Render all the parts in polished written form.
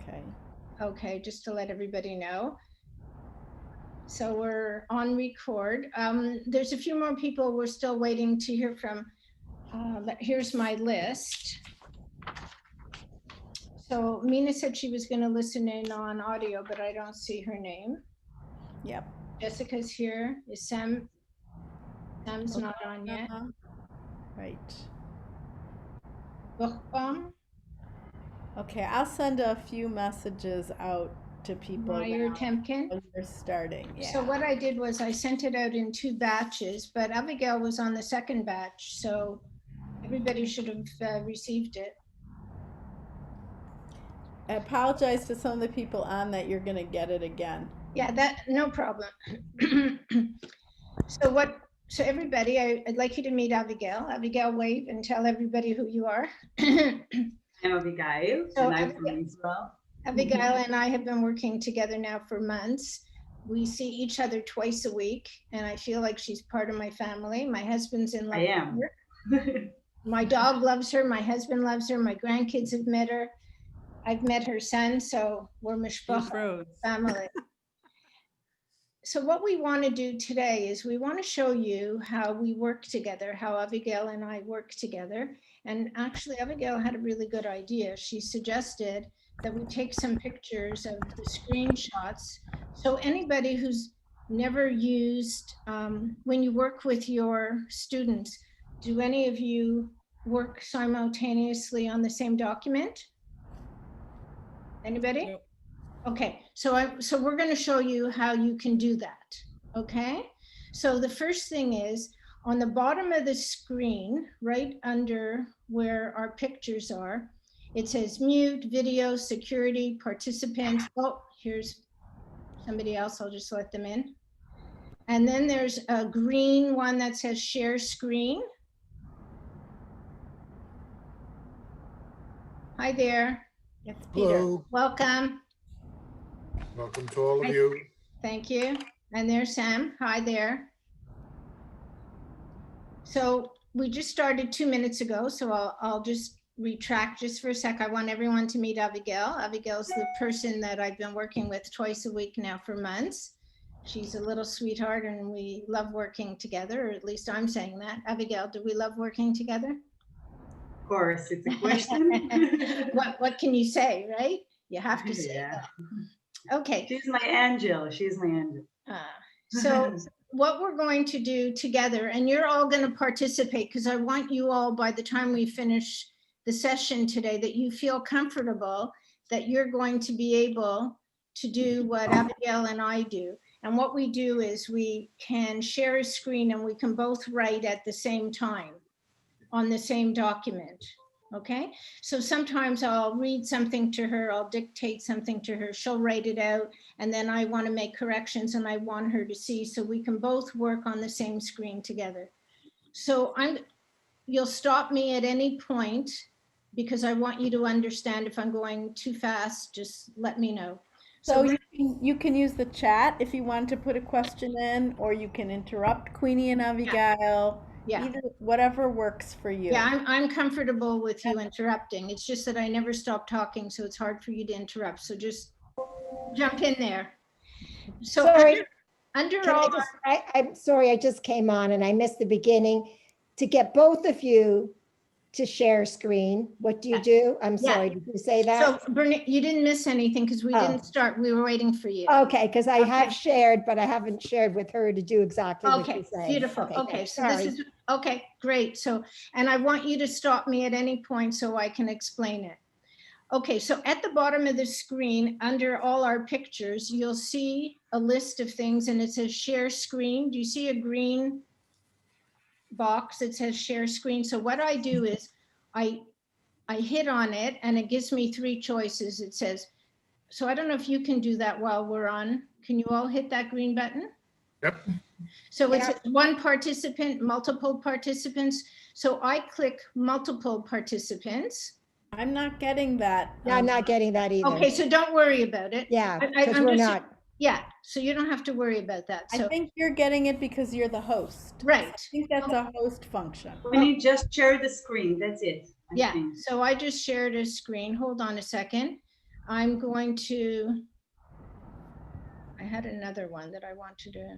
Okay. Okay, just to let everybody know. So we're on record. There's a few more people we're still waiting to hear from, but here's my list. So Mina said she was going to listen in on audio, but I don't see her name. Yep. Jessica's here. Is Sam's not on yet. Right. Okay, I'll send a few messages out to people Meyer Temkin. while you're starting. Yeah. So what I did was I sent it out in 2 batches, but Abigail was on the second batch, so everybody should have received it. I apologize to some of the people on that. You're going to get it again. Yeah, that no problem. So everybody, I'd like you to meet Abigail. Abigail, wave and tell everybody who you are. I'm Avigail, and I'm from Israel. Abigail and I have been working together now for months. We see each other twice a week, and I feel like she's part of my family. My husband's in love with her. My dog loves her. My husband loves her. My grandkids have met her. I've met her son, so we're mishpacha family. So what we want to do today is we want to show you how we work together, how Abigail and I work together. And actually, Abigail had a really good idea. She suggested that we take some pictures of the screenshots. So anybody who's never used, when you work with your students, do any of you work simultaneously on the same document? Anybody? Nope. Okay, so we're going to show you how you can do that. Okay, so the first thing is on the bottom of the screen, right under where our pictures are, it says mute, video, security, participants. Oh, here's somebody else. I'll just let them in. And then there's a green one that says share screen. Hi there. It's Peter. Hello. Welcome. Welcome to all of you. Thank you. And there's Sam. Hi there. So we just started 2 minutes ago, so I'll just retract just for a sec. I want everyone to meet Abigail. Abigail's the person that I've been working with twice a week now for months. She's a little sweetheart and we love working together, or at least I'm saying that. Abigail, do we love working together? Of course, it's a question. What can you say, right? You have to say that. Okay. She's my angel. She's my angel. So what we're going to do together, and you're all going to participate because I want you all, by the time we finish the session today, that you feel comfortable that you're going to be able to do what Abigail and I do. And what we do is we can share a screen and we can both write at the same time on the same document. Okay, so sometimes I'll read something to her, I'll dictate something to her, she'll write it out, and then I want to make corrections and I want her to see, so we can both work on the same screen together. So you'll stop me at any point because I want you to understand. If I'm going too fast, just let me know. So you can use the chat if you want to put a question in, or you can interrupt Queenie and Abigail. Yeah. Either, whatever works for you. Yeah, I'm comfortable with you interrupting. It's just that I never stop talking, so it's hard for you to interrupt. So just jump in there. So sorry. I'm sorry, I just came on and I missed the beginning. To get both of you to share screen, what do you do? I'm sorry, did you say that? So Bernard, you didn't miss anything because we didn't start. We were waiting for you. Okay, because I have shared, but I haven't shared with her to do exactly what you're saying. Beautiful. Okay, so this is, okay, great. So, and I want you to stop me at any point so I can explain it. Okay, so at the bottom of the screen, under all our pictures, you'll see a list of things and it says share screen. Do you see a green box that says share screen? So what I do is I hit on it and it gives me 3 choices. It says, so I don't know if you can do that while we're on. Can you all hit that green button? Yep. So it's one participant, multiple participants. So I click multiple participants. I'm not getting that. No, I'm not getting that either. Okay, so don't worry about it. Yeah, because we're not. Yeah, so you don't have to worry about that. So I think you're getting it because you're the host. Right. I think that's a host function. When you just share the screen, that's it. Yeah, so I just shared a screen. Hold on a second. I'm going to, I had another one that I wanted to.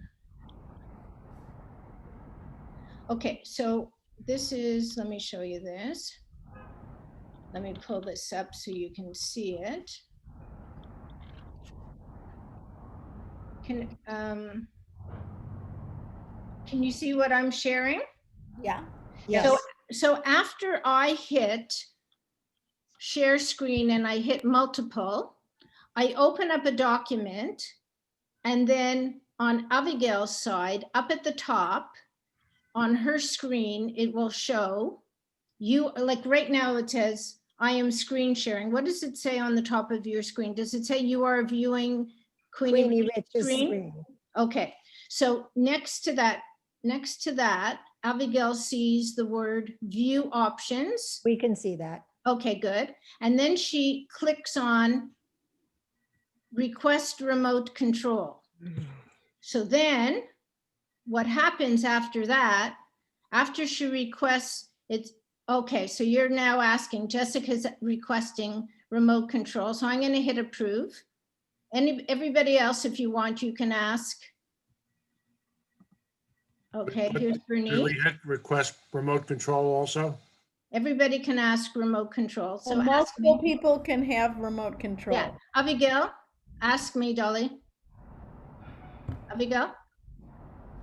Okay, so this is, let me show you this. Let me pull this up so you can see it. Can you see what I'm sharing? Yeah. Yes. So after I hit share screen and I hit multiple, I open up a document, and then on Abigail's side, up at the top, on her screen, it will show you, like right now it says, I am screen sharing. What does it say on the top of your screen? Does it say you are viewing Queenie Rich's screen? screen. Okay, so next to that, Abigail sees the word view options. We can see that. Okay, good. And then she clicks on request remote control. So then what happens after that, after she requests, it's okay. So you're now asking, Jessica's requesting remote control. So I'm going to hit approve. Everybody else, if you want, you can ask. Okay, here's Do Bernice. we hit request remote control also? Everybody can ask remote control. So So multiple people can have remote control. Yeah, Abigail, ask me, Dolly. Abigail?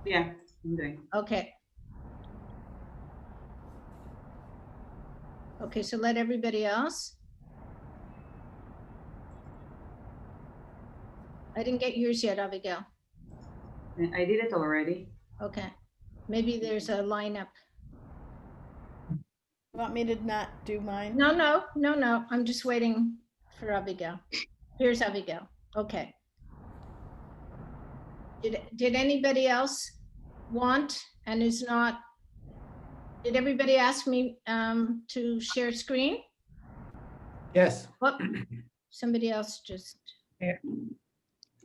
Yeah, I'm doing. Okay. Okay, so let everybody else. I didn't get yours yet, Abigail. I did it already. Okay, maybe there's a lineup. You want me to not do mine? No, I'm just waiting for Abigail. Here's Abigail. Okay. Did anybody else want and is not? Did everybody ask me to share screen? Yes. What? Somebody else just. Yeah.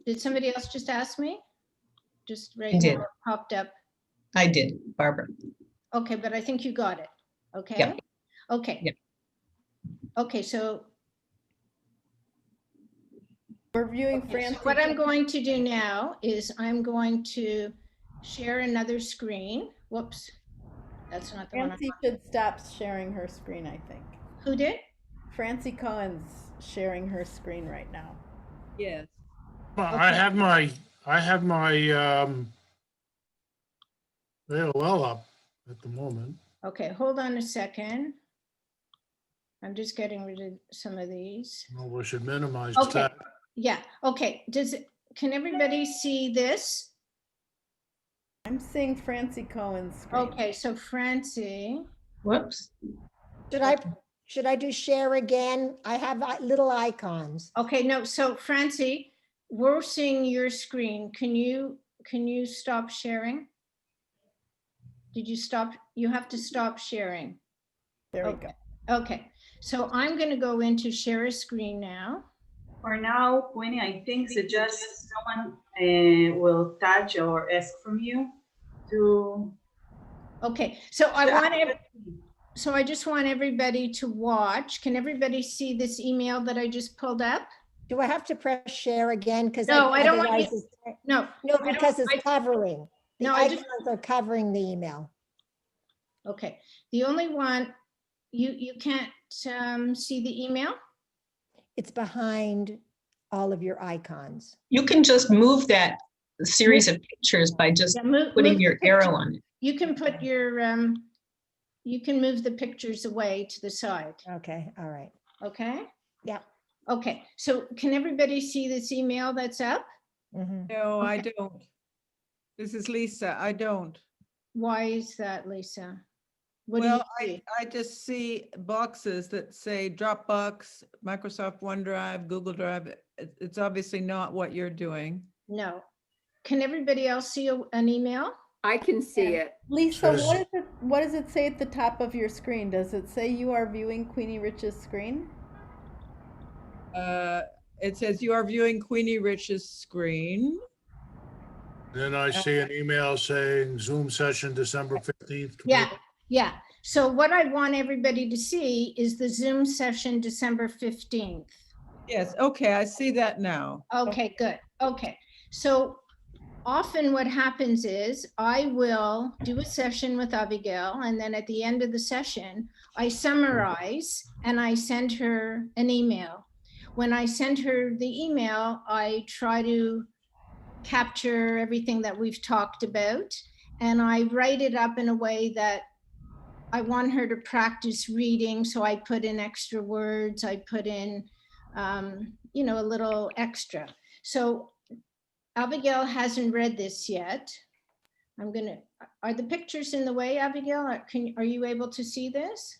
Did somebody else just ask me? Just right I did. now it popped up. I did, Barbara. Okay, but I think you got it. Okay. Yep. Okay. Yep. Okay, so We're viewing okay, Francie. so what I'm going to do now is I'm going to share another screen. Whoops. That's not the one. Francie should stop sharing her screen, I think. Who did? Francie Cohen's sharing her screen right now. Yes. Well, Okay. I have my AOL up at the moment. Okay, hold on a second. I'm just getting rid of some of these. Well, we should minimize Okay. that. Yeah, okay. Can everybody see this? I'm seeing Francie Cohen's screen. Okay, so Francie. Whoops. Should I do share again? I have little icons. Okay, no, so Francie, we're seeing your screen. Can you stop sharing? Did you stop? You have to stop sharing. There we go. Okay, so I'm going to go into share a screen now. For now, Queenie, I think suggest someone will touch or ask from you to. Okay, so I just want everybody to watch. Can everybody see this email that I just pulled up? Do I have to press share again? Because No, I don't want you. No, because it's covering. The No, icons are covering the email. Okay, the only one, you can't see the email? It's behind all of your icons. You can just move that series of pictures by just Yeah, putting move your the arrow picture. on it. You can put your, you can move the pictures away to the side, Okay, all right. okay? Yeah. Okay, so can everybody see this email that's up? Mhm. No, I Okay. don't. This is Lisa. I don't. Why is that, Lisa? What do Well, you see? I just see boxes that say Dropbox, Microsoft OneDrive, Google Drive. It's obviously not what you're doing. No. Can everybody else see an email? I can see it. Lisa, Says- what does it say at the top of your screen? Does it say you are viewing Queenie Rich's screen? It says you are viewing Queenie Rich's screen. Then I see an email saying Zoom session December 15th. Yeah. So what I want everybody to see is the Zoom session December 15th. Yes, okay, I see that now. Okay, good. Okay. So often what happens is I will do a session with Abigail, and then at the end of the session, I summarize and I send her an email. When I send her the email, I try to capture everything that we've talked about, and I write it up in a way that I want her to practice reading. So I put in extra words, I put in, you know, a little extra. So Abigail hasn't read this yet. Are the pictures in the way, Abigail? Are you able to see this?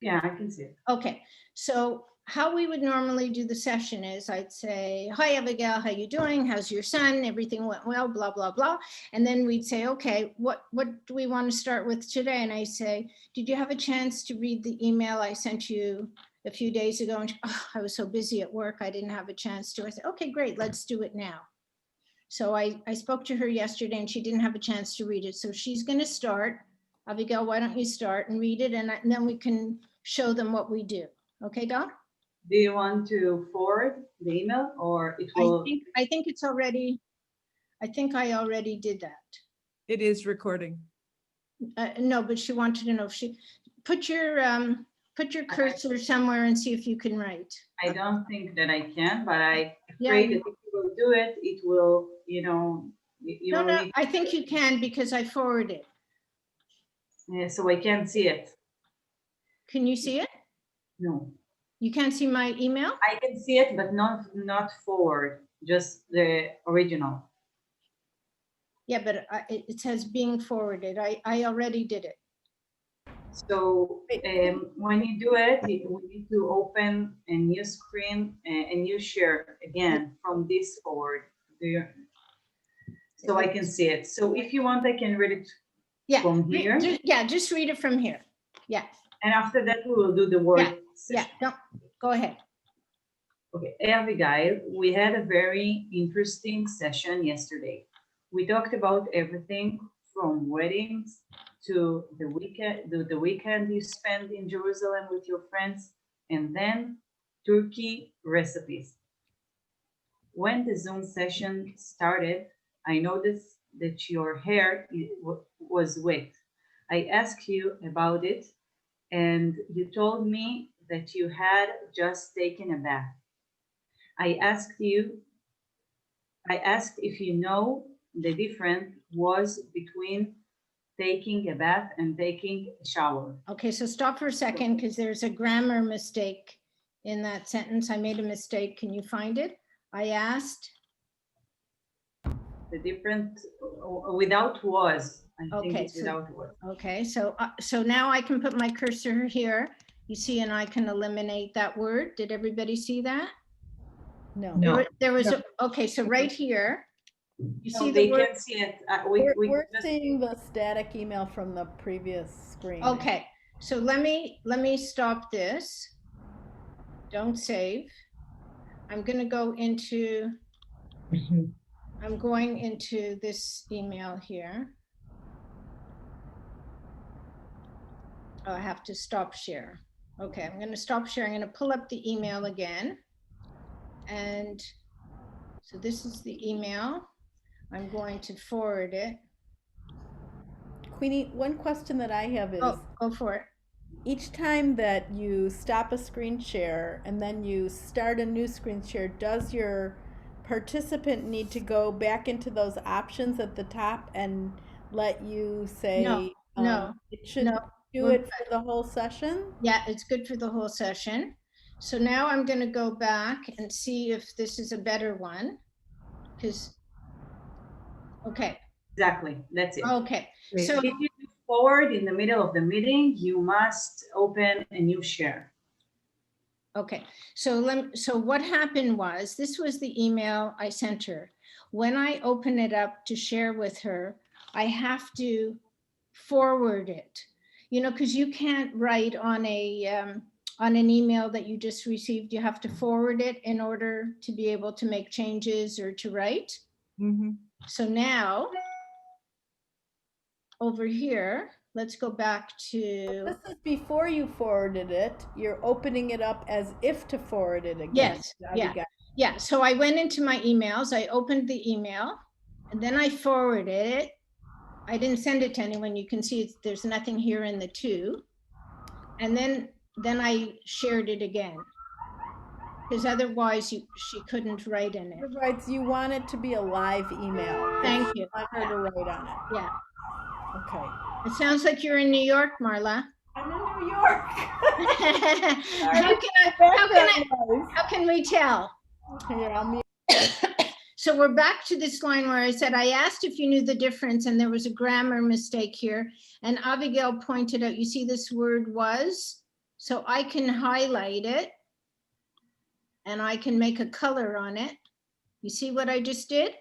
Yeah, I can see it. Okay, so how we would normally do the session is I'd say, hi, Abigail, how you doing? How's your son? Everything went well, blah, blah, blah. And then we'd say, okay, what do we want to start with today? And I say, did you have a chance to read the email I sent you a few days ago? And she, oh, I was so busy at work, I didn't have a chance to. I said, okay, great, let's do it now. So I spoke to her yesterday and she didn't have a chance to read it. So she's going to start. Abigail, why don't you start and read it, and then we can show them what we do. Okay, Doc? Do you want to forward the email or it will? I think it's already, I think I already did that. It is recording. No, but she wanted to know if she, put your cursor somewhere and see if you can write. I don't think that I can, but I'm afraid that if you will do it, it will, you know. No, I think you can because I forwarded. Yeah, so I can't see it. Can you see it? No. You can't see my email? I can see it, but not forward, just the original. Yeah, but it says being forwarded. I already did it. So when you do it, we need to open a new screen and you share again from this forward. So I can see it. So if you want, I can read it from here. Just read it from here. Yeah. And after that, we will do the word. Yeah, no, go ahead. Okay, Abigail, we had a very interesting session yesterday. We talked about everything from weddings to the weekend you spent in Jerusalem with your friends, and then Turkey recipes. When the Zoom session started, I noticed that your hair was wet. I asked you about it, and you told me that you had just taken a bath. I asked if you know the difference was between taking a bath and taking a shower. Okay, so stop for a second because there's a grammar mistake in that sentence. I made a mistake. Can you find it? I asked. The difference without was. I think it's so, without was. Okay, so now I can put my cursor here. You see, and I can eliminate that word. Did everybody see that? No. There was okay, so right here, you see they the word? can see it. We're seeing the static email from the previous screen. Okay, so let me stop this. Don't save. I'm going to go into. I'm going into this email here. Oh, I have to stop share. Okay, I'm going to stop sharing. I'm going to pull up the email again. And so this is the email. I'm going to forward it. Queenie, one question that I have is, go for it. Each time that you stop a screen share and then you start a new screen share, does your participant need to go back into those options at the top and let you say, no, it should do it for the whole session? Yeah, it's good for the whole session. So now I'm going to go back and see if this is a better one. Because, okay. Exactly, that's it. Okay, so if you do forward in the middle of the meeting, you must open a new share. Okay, so what happened was, this was the email I sent her. When I open it up to share with her, I have to forward it, you know, because you can't write on an email that you just received. You have to forward it in order to be able to make changes or to write. So now, over here, let's go back to, This is before you forwarded it. You're opening it up as if to forward it again. yes, yeah. Abigail. Yeah, so I went into my emails, I opened the email, and then I forwarded it. I didn't send it to anyone. You can see there's nothing here in the two. And then I shared it again. Because otherwise she couldn't write in it. Right, so you want it to be a live email. Thank you. You want her to write on it. Yeah. Okay. It sounds like you're in New York, Marla. I'm in New York. How can we tell? Here, I'll mute. So we're back to this line where I said, I asked if you knew the difference, and there was a grammar mistake here. And Abigail pointed out, you see this word was? So I can highlight it and I can make a color on it. You see what I just did?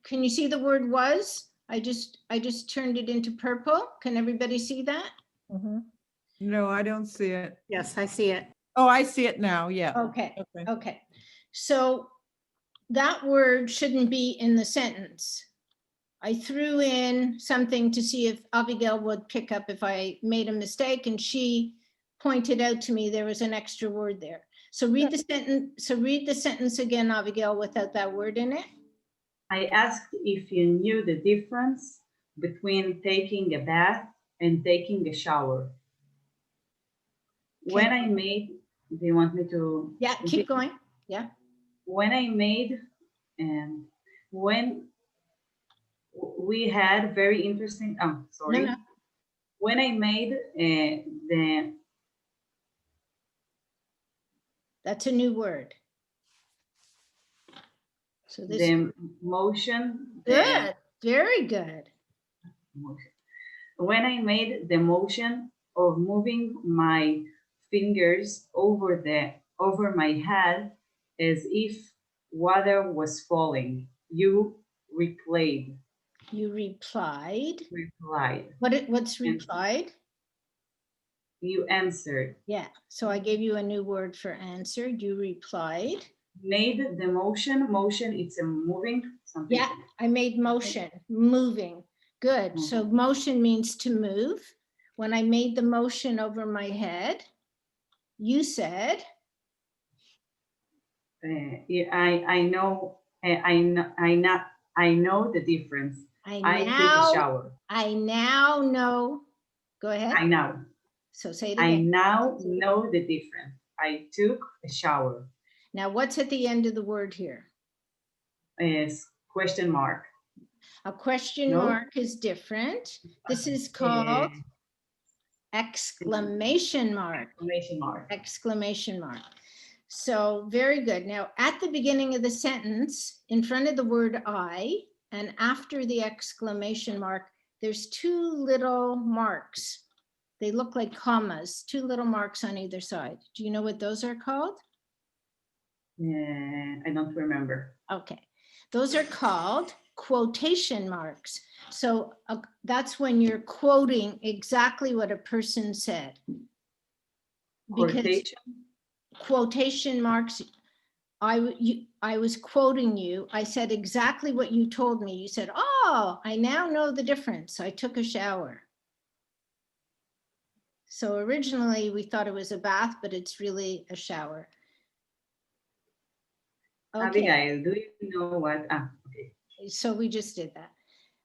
Can you see the word was? I just turned it into purple. Can everybody see that? No, I don't see it. Yes, I see it. Oh, I see it now. Yeah. Okay, Okay. okay. So that word shouldn't be in the sentence. I threw in something to see if Abigail would pick up if I made a mistake, and she pointed out to me there was an extra word there. So read the sentence. So read the sentence again, Abigail, without that word in it. I asked if you knew the difference between taking a bath and taking a shower. When I made, do you want me to? Yeah, keep going. Yeah. When I made, when we had very interesting, sorry. No. When I made That's a new word. So this the motion. good, very good. When I made the motion of moving my fingers over my head as if water was falling, you replied. You replied. Replied. What's replied? You answered. Yeah. So I gave you a new word for answered. You replied. Made the motion. Motion, it's a moving something. Yeah, I made motion, moving. Good. So motion means to move. When I made the motion over my head, you said. I know the difference. I took a shower. I now know. Go ahead. I now. So say it I again. now know the difference. I took a shower. Now, what's at the end of the word here? Is question mark. A question mark is different. This is called exclamation mark. Exclamation mark. Exclamation mark. So very good. Now, at the beginning of the sentence, in front of the word I, and after the exclamation mark, there's two little marks. They look like commas, two little marks on either side. Do you know what those are called? I don't remember. Okay. Those are called quotation marks. So that's when you're quoting exactly what a person said. Because quotation marks, I was quoting you. I said exactly what you told me. You said, oh, I now know the difference. I took a shower. So originally we thought it was a bath, but it's really a shower. Okay. Abigail, do you know what? Okay. So we just did that.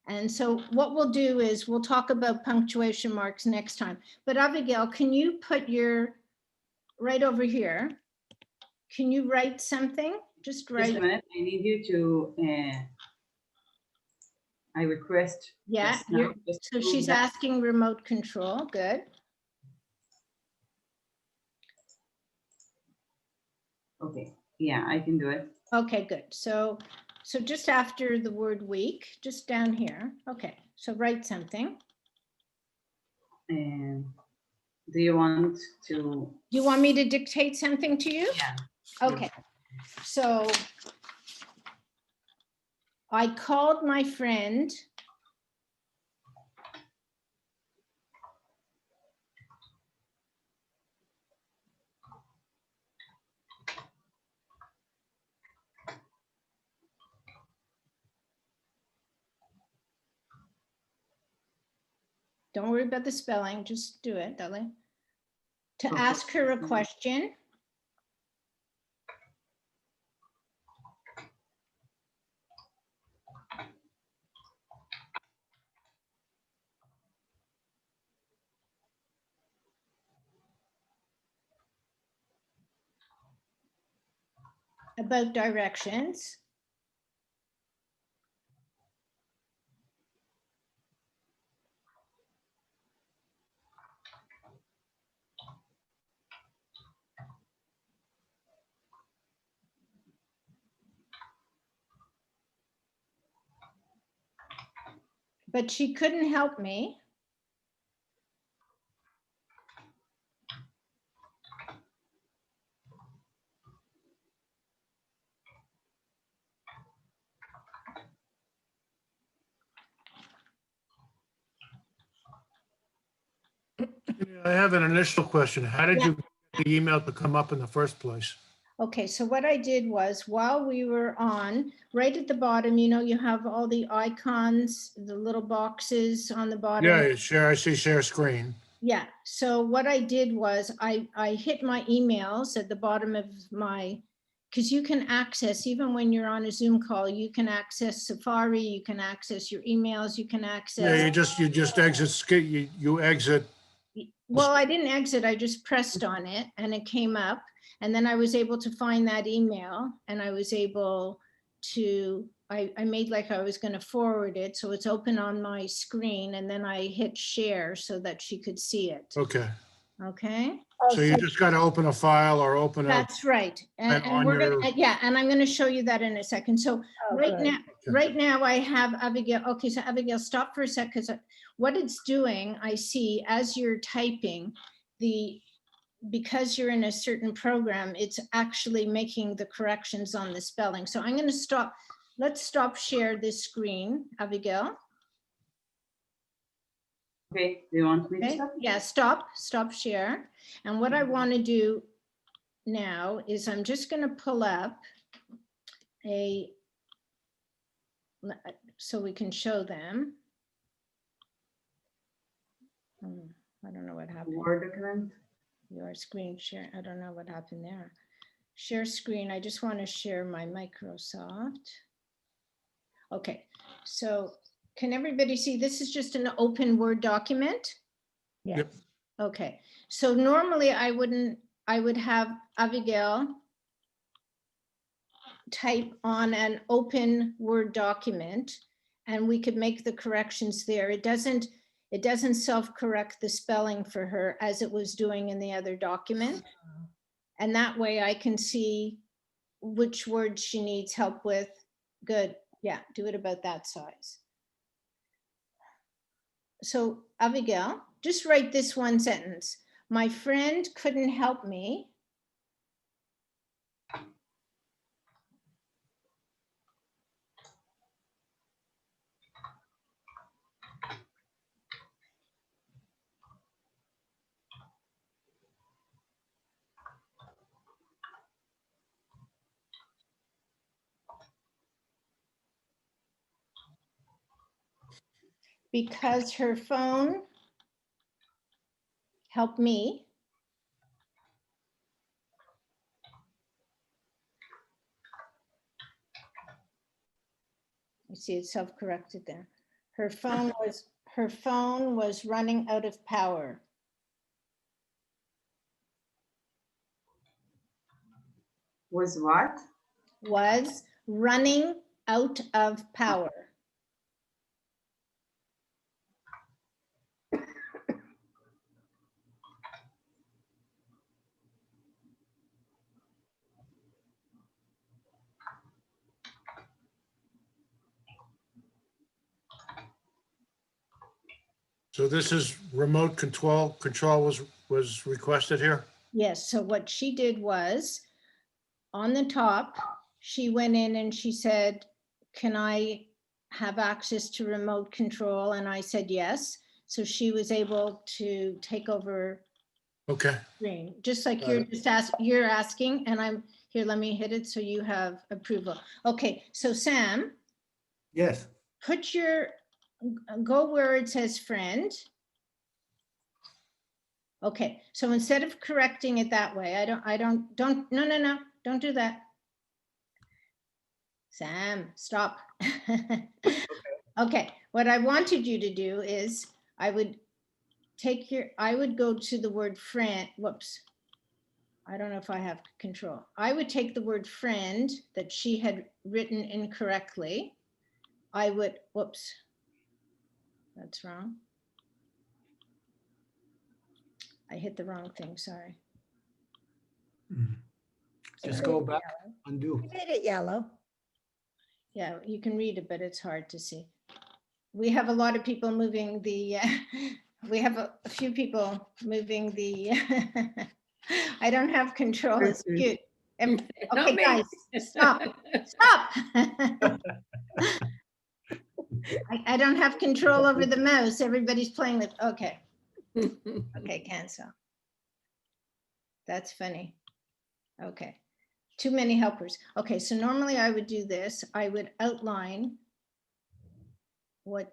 And so what we'll do is we'll talk about punctuation marks next time. But Abigail, can you put your, right over here, can you write something? Just write. Just a minute, I need you to, I request. Yeah, so she's asking remote control, good. Okay, yeah, I can do it. Okay, good. So just after the word week, just down here. Okay, so write something. And do you want to? You want me to dictate something to you? Yeah. Okay, so I called my friend. Don't worry about the spelling, just do it, darling. To Okay. ask her a question. About directions. But she couldn't help me. I have an initial question. How did Yeah. you get the email to come up in the first place? Okay, so what I did was while we were on, right at the bottom, you know, you have all the icons, the little boxes on the bottom. Yeah, share, I see share screen. Yeah, so what I did was I hit my emails at the bottom of my, because you can access, even when you're on a Zoom call, you can access Safari, you can access your emails, you can Yeah, access. you just exit, you exit. Well, I didn't exit, I just pressed on it and it came up. And then I was able to find that email and I was able to, I made like I was going to forward it. So it's open on my screen and then I hit share so that she could see it. Okay, Okay, Oh, so you just got to open a file or open a, that's right. And on And we're your- gonna, yeah, and I'm gonna show you that in a second. So Oh, right good. now, right now I have Abigail. Okay, so Abigail, stop for a sec, because what it's doing, I see as you're typing, because you're in a certain program, it's actually making the corrections on the spelling. So I'm gonna stop, let's stop share this screen, Abigail. Okay, do you want me to Okay, stop? yeah, stop share. And what I want to do now is I'm just going to pull up so we can show them. I don't know what happened. Word document. Your screen share. I don't know what happened there. Share screen. I just want to share my Microsoft. Okay, so can everybody see? This is just an open Word document. Yes. Okay, so normally I would have Abigail type on an open Word document and we could make the corrections there. It doesn't self-correct the spelling for her as it was doing in the other document. And that way I can see which words she needs help with. Good, yeah, do it about that size. So Abigail, just write this one sentence. My friend couldn't help me. Because her phone helped me. You see, it's self-corrected there. Her phone was running out of power. Was what? Was running out of power. so this is remote control was requested here? Yes, so what she did was, on the top, she went in and she said, can I have access to remote control? And I said yes. So she was able to take over Okay, screen, just like Got you're asking, and I'm here, let me hit it so you have approval. Okay, so Sam, Yes, go where it says friend, Okay, so instead of correcting it that way, no, don't do that. Sam, stop. Okay, what I wanted you to do is I would go to the word friend, whoops. I don't know if I have control. I would take the word friend that she had written incorrectly. Whoops, that's wrong. I hit the wrong thing, sorry. Just go back, undo. I made it yellow. Yeah, you can read it, but it's hard to see. We have a lot of people moving the, we have a few people moving the, I don't have control, it's cute. Okay, guys, stop. I don't have control over the mouse. Everybody's playing with, okay. Okay, cancel. That's funny. Okay, too many helpers. Okay, so normally I would do this. I would outline what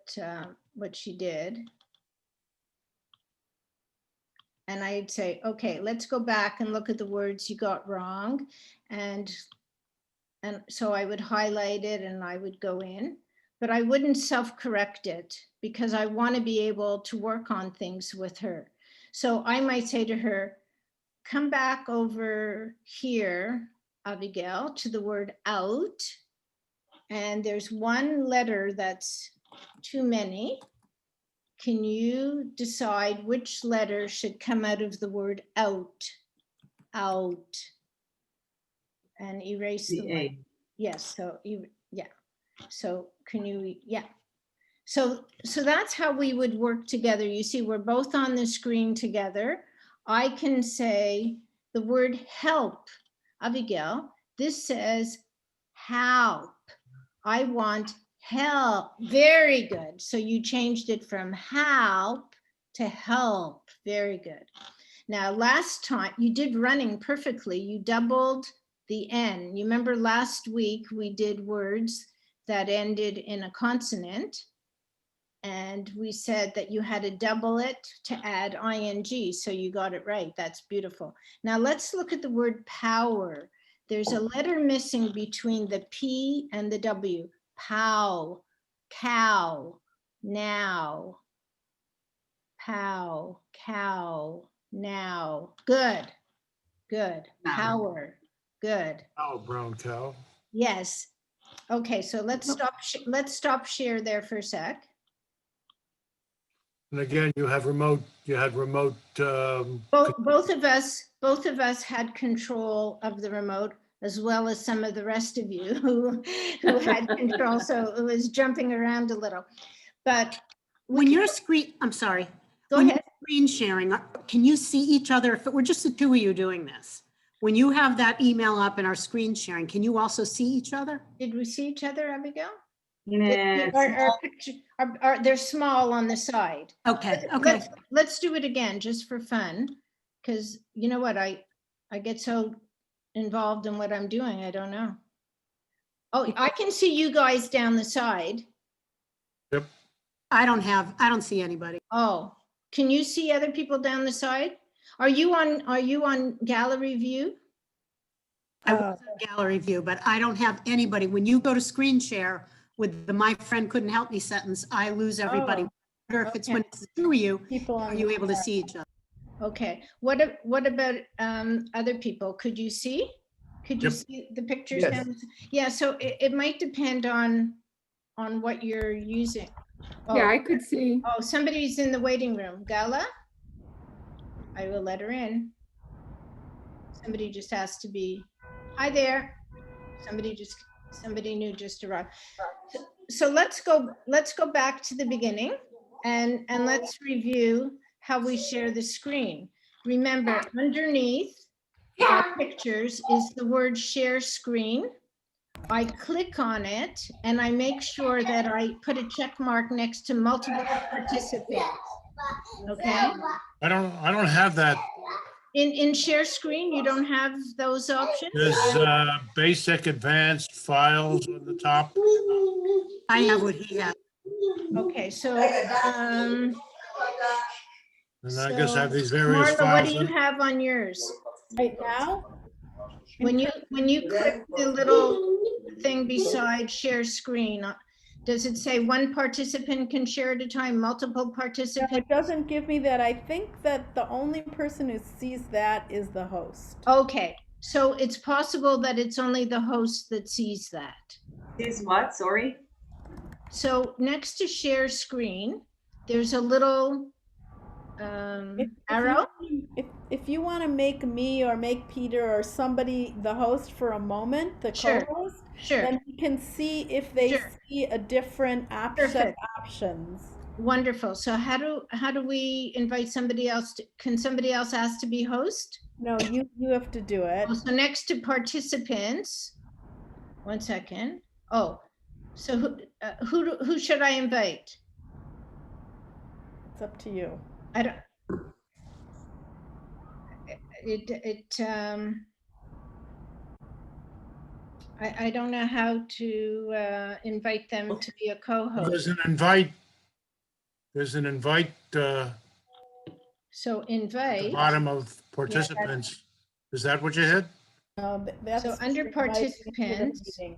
she did. And I'd say, okay, let's go back and look at the words you got wrong. And so I would highlight it and I would go in, but I wouldn't self-correct it because I want to be able to work on things with her. So I might say to her, come back over here, Abigail, to the word out. And there's one letter that's too many. Can you decide which letter should come out of the word out? Out. And erase the A. Yes, so yeah. So can you, yeah. So that's how we would work together. You see, we're both on the screen together. I can say the word help. Abigail, this says help. I want help. Very good. So you changed it from help to help. Very good. Now, last time you did running perfectly. You doubled the N. You remember last week we did words that ended in a consonant. And we said that you had to double it to add ing. So you got it right. That's beautiful. Now let's look at the word power. There's a letter missing between the P and the W. Pow, cow, now. Pow, cow, now. Good, good. Power, good. Oh, brown cow. Yes. Okay, so let's stop share there for a sec. And again, you had remote. Both of us had control of the remote, as well as some of the rest of you who had control. So it was jumping around a little. But when you're I'm sorry. Go when ahead. You're screen sharing, can you see each other? If it were just the two of you doing this, when you have that email up in our screen sharing, can you also see each other? Did we see each other, Abigail? Yes. Our picture, they're small on the side. Okay, okay. Let's do it again just for fun, because you know what, I get so involved in what I'm doing, I don't know. Oh, I can see you guys down the side. Yep. I don't see anybody. Oh, can you see other people down the side? Are you on gallery view? I was in gallery view, but I don't have anybody. When you go to screen share with the "my friend couldn't help me" sentence, I lose everybody. Oh, I wonder if it's when it's the two of you, are you able to see each other? Okay, what about other people? Could you see? Could you see the pictures? Yes. Down? Yeah, so it might depend on what you're using. Oh, Yeah, I could see. oh, somebody's in the waiting room. Gala? I will let her in. Somebody just has to be, hi there. Somebody new just arrived. So let's go back to the beginning and let's review how we share the screen. Remember, underneath our pictures is the word share screen. I click on it and I make sure that I put a check mark next to multiple participants. Okay. I don't have that. In share screen, you don't have those options? There's basic, advanced files on the top. I have what he has. Okay, so And I guess I have these various Marla, what files. do you have on yours? Right now? When you click the little thing beside share screen, does it say one participant can share at a time, multiple No, participants? it doesn't give me that. I think that the only person who sees that is the host. Okay, so it's possible that it's only the host that sees that. This what, sorry? So next to share screen, there's a little arrow. If you want to make me or make Peter or somebody the host for a moment, the Sure. co-host, Sure, then you can see if they Sure. see a different set of Perfect. options. wonderful. So how do we invite somebody else? Can somebody else ask to be host? No, you have to do it. Oh, so next to participants, 1 second. Oh, so who should I invite? It's up to you. I don't. I don't know how to invite them to be a co-host. There's an invite So at the invite. bottom of participants. Is that what you hit? That's So under inviting to the participants- meeting.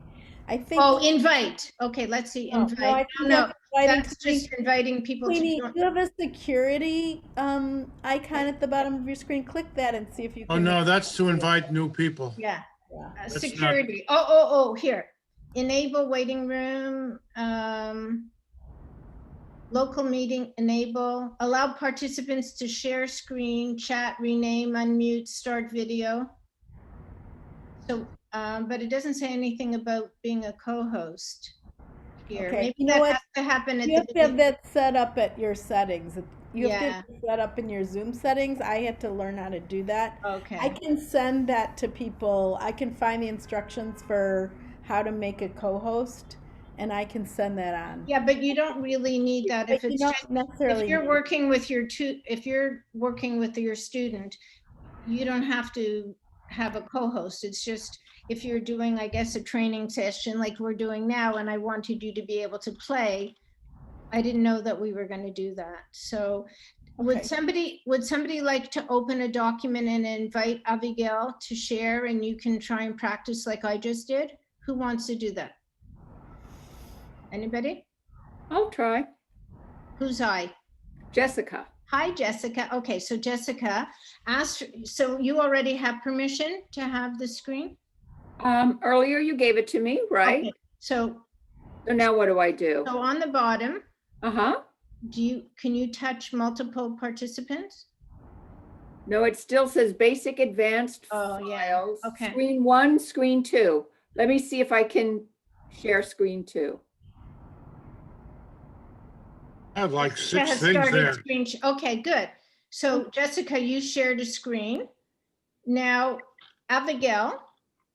I think. Oh, invite. Okay, let's see. No, Invite. no, I think No, inviting that's to me. just inviting people to Queenie, join. you have a security icon at the bottom of your screen. Click that and see if you can. Oh, no, that's to invite new people. Yeah. Yeah. not- Security. Oh, here. Enable waiting room. Local meeting, enable, allow participants to share screen, chat, rename, unmute, start video. So, but it doesn't say anything about being a co-host here. Okay, Maybe you know that what? has to happen at You the have to have beginning. that set up at your settings. You have to Yeah. have it set up in your Zoom settings. I had to learn how to do that. I Okay, can send that to people. I can find the instructions for how to make a co-host, and I can send that on. yeah, but you don't really need that if But you it's don't just, necessarily. if you're need- working with if you're working with your student, you don't have to have a co-host. It's just, if you're doing, I guess, a training session like we're doing now, and I wanted you to be able to play, I didn't know that we were going to do that. So would Okay. somebody like to open a document and invite Abigail to share, and you can try and practice like I just did? Who wants to do that? Anybody? I'll try. Who's I? Jessica. Hi, Jessica. Okay, so Jessica, so you already have permission to have the screen? Earlier you gave it to me, right? Okay, So now what do I do? on the bottom, Uh-huh. can you touch multiple participants? No, it still says basic advanced Oh, yeah. files. Okay. Screen 1, screen 2. Let me see if I can share screen 2. I have like Jessica 6 has things started there. screen Okay, good. So Jessica, you shared a screen. Now, Abigail,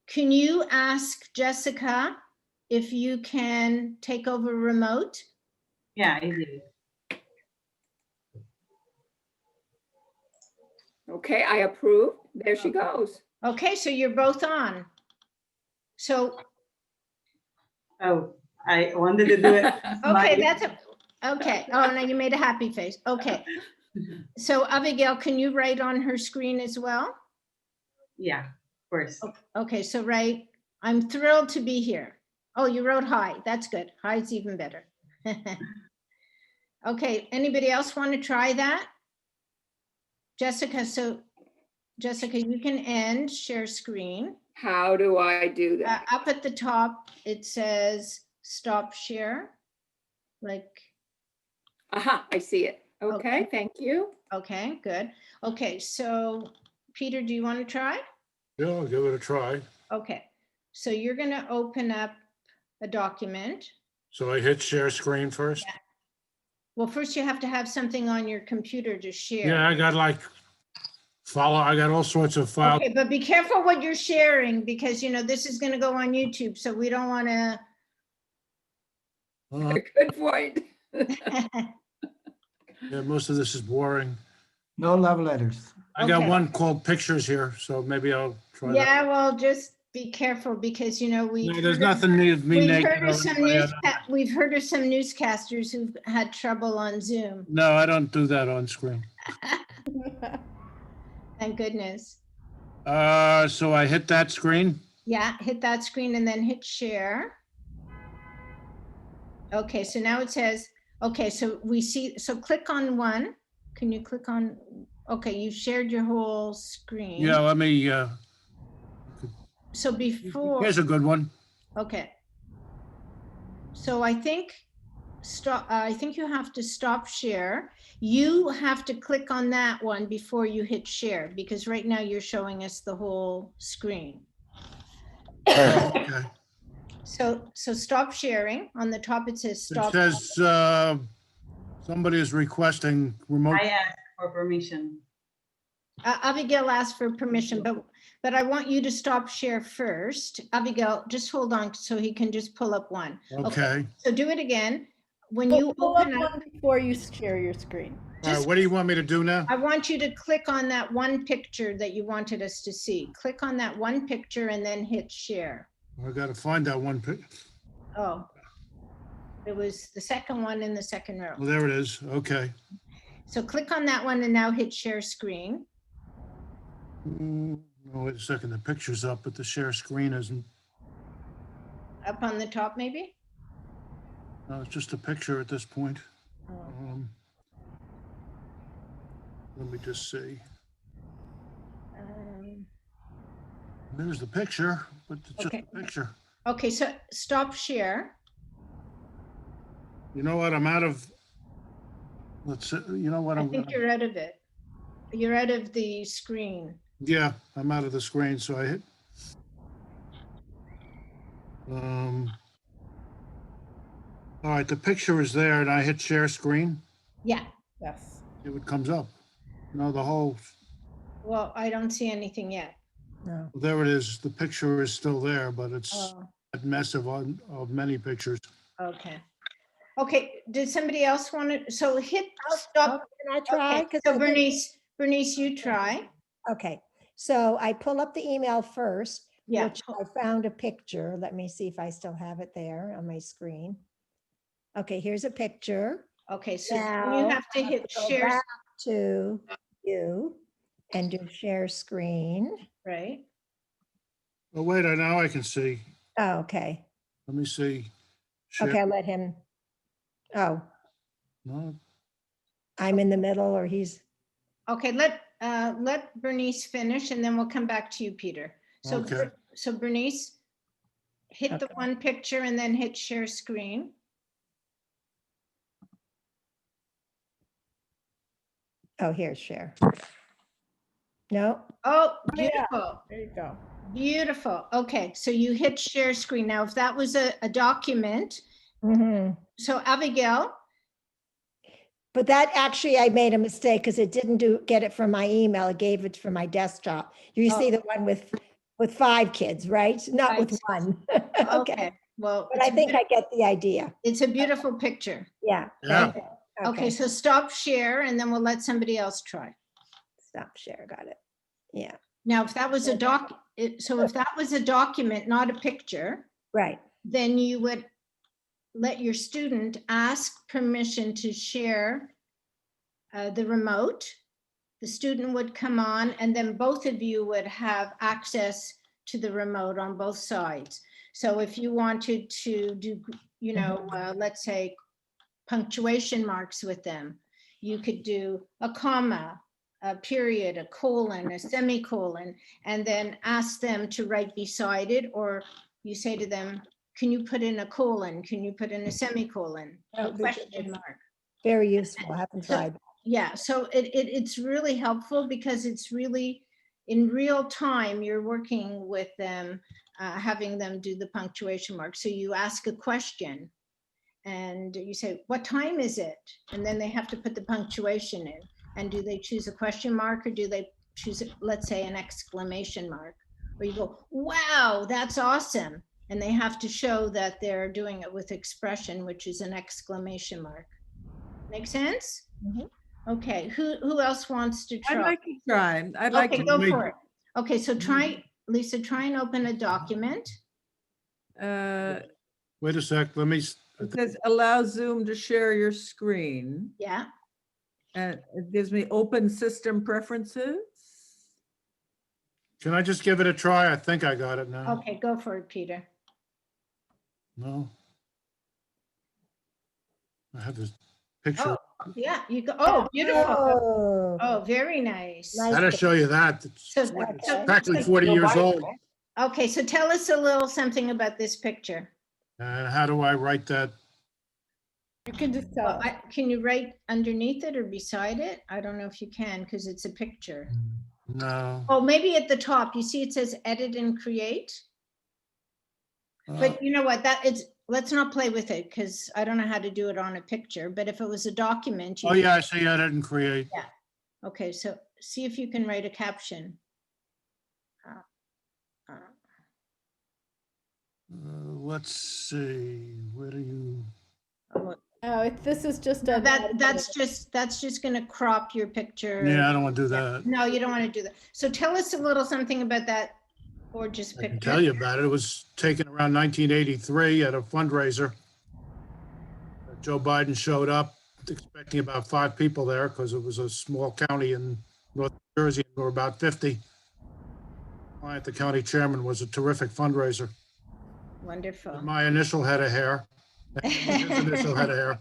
can you ask Jessica if you can take over remote? Yeah, I did. Okay, I approve. There she goes. Okay, so you're both on. So, Oh, I wanted to do it. okay, okay. Oh, no, you made a happy face. Okay. So Abigail, can you write on her screen as well? Yeah, first. Okay, so write, I'm thrilled to be here. Oh, you wrote hi. That's good. Hi's even better. Okay, anybody else want to try that? Jessica, Jessica, you can end share screen. How do I do that? Up at the top, it says stop share. Like, Aha, I see it. Okay, thank you. okay, good. Okay, so Peter, do you want to try? Yeah, I'll give it a try. Okay, so you're going to open up a document. So I hit share screen first? Well, first you have to have something on your computer to share. Yeah, I got like I got all sorts of files. Okay, but be careful what you're sharing, because this is going to go on YouTube, so we don't want to. Good point. Yeah, most of this is boring. No love letters. I got Okay. one called pictures here, so maybe I'll try that. Yeah, well, just be careful, because No, there's nothing needed me we've naked. heard of or some anybody else. we've heard of some newscasters who've had trouble on Zoom. No, I don't do that on screen. Thank goodness. So I hit that screen? Yeah, hit that screen and then hit share. Okay, so now it says, okay, so we see, so click on one. Can you click on, okay, you shared your whole screen. Yeah, let me, So before, here's a good one. okay. So I think you have to stop share. You have to click on that one before you hit share, because right now you're showing us the whole screen. Okay. So stop sharing. On the top, it says It stop. says, somebody is requesting remote. I asked for permission. Abigail asked for permission, but I want you to stop share first. Abigail, just hold on so he can just pull up one. Okay. So do it again. When you Pull up open up, one before you share your screen. All right, what do you want me to do now? I want you to click on that one picture that you wanted us to see. Click on that one picture and then hit share. I gotta find that one. Oh, it was the second one in the second row. Well, there it is. Okay. So click on that one and now hit share screen. No, wait a second. The picture's up, but the share screen isn't. Up on the top, maybe? No, it's just a picture at this point. Oh. Let me just see. Um, There's the picture, but it's just Okay. a picture. Okay, so stop share. You know what? I'm out of. Let's see. You know what? I I'm think gonna. you're out of it. You're out of the screen. Yeah, I'm out of the screen, so I hit. All right, the picture is there, and I hit share screen. Yeah, Yes. See what comes up. No, the whole. well, I don't see anything yet. No. There it is. The picture is still there, but it's Oh, massive of many pictures. okay. Okay, did somebody else want to, so hit stop. Can I try? Okay, 'Cause so I think- Bernice, you try. Okay, so I pull up the email first, Yeah. which I found a picture. Let me see if I still have it there on my screen. Okay, here's a picture. Okay, so Now, you have to I have hit to go share, back to you and do share screen. right? Oh, wait, now I can see. Oh, okay. Let me see. Share. Okay, I'll let him. Oh, No, I'm in the middle or he's, Okay, let Bernice finish and then we'll come back to you, Peter. So, Okay. so Bernice, hit the Okay. one picture and then hit share screen. oh, here's share. No, Oh, yeah. beautiful. There you go. Beautiful. Okay, so you hit share screen. Now, if that was a document, mhm. so Abigail, But that actually, I made a mistake because it didn't get it from my email. It gave it from my desktop. You see the one with 5 kids, right? Not with one. Okay, okay, well, but I think I get the idea. it's a beautiful picture. Yeah. Yeah. Okay. Okay, so stop share and then we'll let somebody else try. Stop share, got it. Yeah, Now, if that was a if that was a document, not a picture, right. then you would let your student ask permission to share the remote. The student would come on and then both of you would have access to the remote on both sides. So if you wanted to do, let's say punctuation marks with them, you could do a comma, a period, a colon, a semicolon, and then ask them to write beside it, or you say to them, can you put in a colon? Can you put in a semicolon? A question mark. Very useful. I haven't tried. Yeah, so it's really helpful because it's really in real time, you're working with them, having them do the punctuation mark. So you ask a question and you say, what time is it? And then they have to put the punctuation in. And do they choose a question mark or do they choose, let's say, an exclamation mark? Or you go, wow, that's awesome. And they have to show that they're doing it with expression, which is an exclamation mark. Make sense? Mhm. Okay, who else wants to try? I'd like to try. I'd like Okay, to. go for it. Okay, so try, Lisa, try and open a document. Wait a sec. Let me. It says allow Zoom to share your screen. Yeah, And it gives me open system preferences. Can I just give it a try? I think I got it now. Okay, go for it, Peter. No? I have this picture. Oh, yeah, you go, oh, beautiful. Oh, Oh, very nice. Nice. How to show you that? It's So, it's so- practically 40 years old. okay, so tell us a little something about this picture. And how do I write that? You can just Well, tell. can you write underneath it or beside it? I don't know if you can because it's a picture. No. Oh, maybe at the top, you see it says edit and create. But you know what, let's not play with it because I don't know how to do it on a picture, but if it was a document. Oh, yeah, I see edit and create. Yeah. Okay, so see if you can write a caption. Let's see, where do you? Oh, this is just a. That's just gonna crop your picture. Yeah, I don't want to do that. No, you don't want to do that. So tell us a little something about that gorgeous I picture. can tell you about it. It was taken around 1983 at a fundraiser. Joe Biden showed up expecting about 5 people there because it was a small county in North Jersey, and there were about 50. The county chairman was a terrific fundraiser. Wonderful. My initial head of hair. His initial head of hair.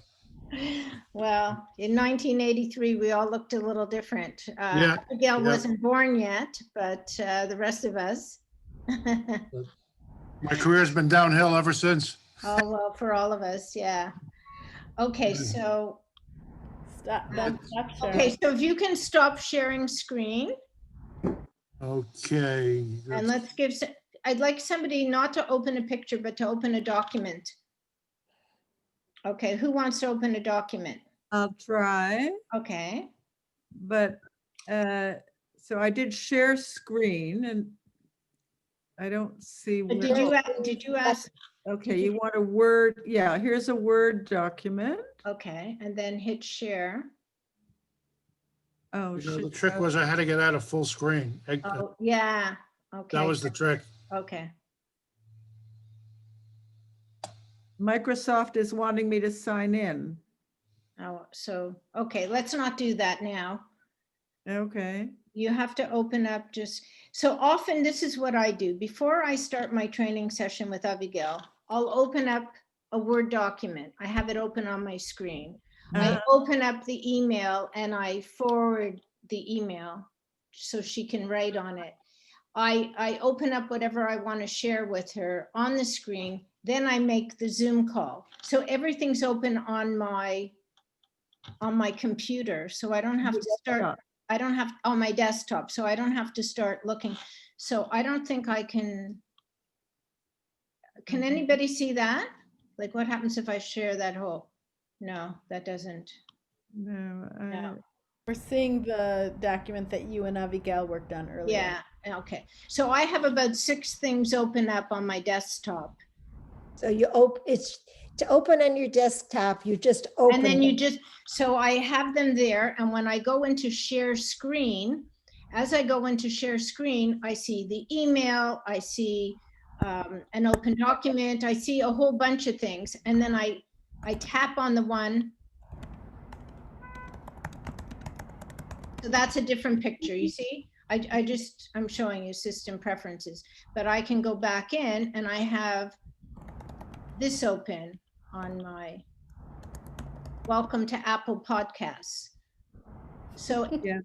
Well, in 1983, we all looked a little different. Yeah, Abigail yeah. wasn't born yet, but the rest of us. My career's been downhill ever since. Oh, well, for all of us, yeah. Okay, so, Stop sharing. okay, so if you can stop sharing screen Okay. and let's give, I'd like somebody not to open a picture, but to open a document. Okay, who wants to open a document? I'll try, Okay, but, so I did share screen and I don't see. but where- did you ask? Okay, you want a Word, yeah, here's a Word document. Okay, and then hit share. Oh, The shit. trick was I had to get out of full screen. Oh, yeah, okay. That was the trick. Okay, Microsoft is wanting me to sign in. oh, so, okay, let's not do that now. Okay, You have to open up so often this is what I do. Before I start my training session with Avigail, I'll open up a Word document. I have it open on my screen. I open up the email and I forward the email so she can write on it. I open up whatever I want to share with her on the screen. Then I make the Zoom call. So everything's open on my computer. So I don't have to start. I don't have on my desktop, so I don't have to start looking. So I don't think I can. Can anybody see that? Like what happens if I share that whole? No, that doesn't. no, No. We're seeing the document that you and Abigail worked on earlier. Yeah, okay. So I have about 6 things open up on my desktop. So it's to open on your desktop, you just open. And then it. so I have them there. And when I go into share screen, as I go into share screen, I see the email, I see an open document, I see a whole bunch of things. And then I tap on the one. So that's a different picture, you see? I'm showing you system preferences, but I can go back in and I have this open on my welcome to Apple Podcasts. So, Yeah.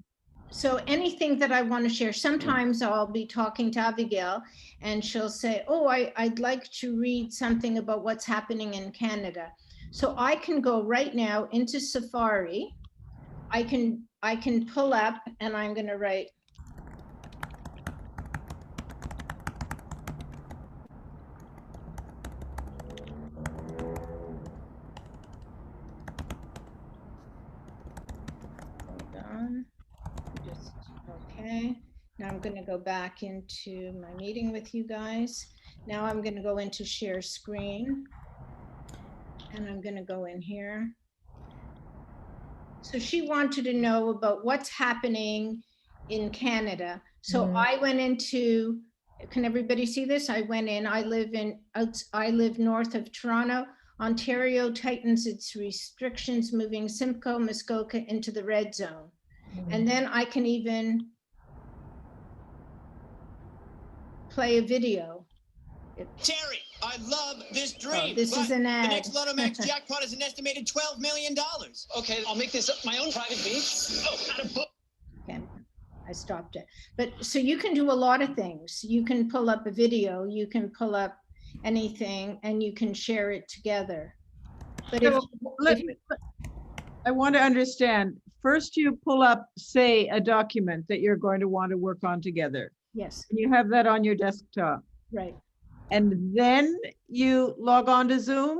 So anything that I want to share, sometimes I'll be talking to Abigail and she'll say, oh, I'd like to read something about what's happening in Canada. So I can go right now into Safari. I can pull up and I'm going to write. Hold on. Okay. Now I'm going to go back into my meeting with you guys. Now I'm going to go into share screen. And I'm going to go in here. So she wanted to know about what's happening in Canada. So I went into, can everybody see this? I went in, I live north of Toronto. Ontario tightens its restrictions, moving Simcoe, Muskoka into the red zone. And then I can even play a video. Terry, I love this dream. This is an ad. The next Lotto Max jackpot is an estimated $12 million. Okay, I'll make this my own private beat. Oh, out of book. Okay, I stopped it. But so you can do a lot of things. You can pull up a video, you can pull up anything, and you can share it together. But if, I want to understand, first you pull up, say, a document that you're going to want to work on together. yes, And you have that on your desktop. right. And then you log on to Zoom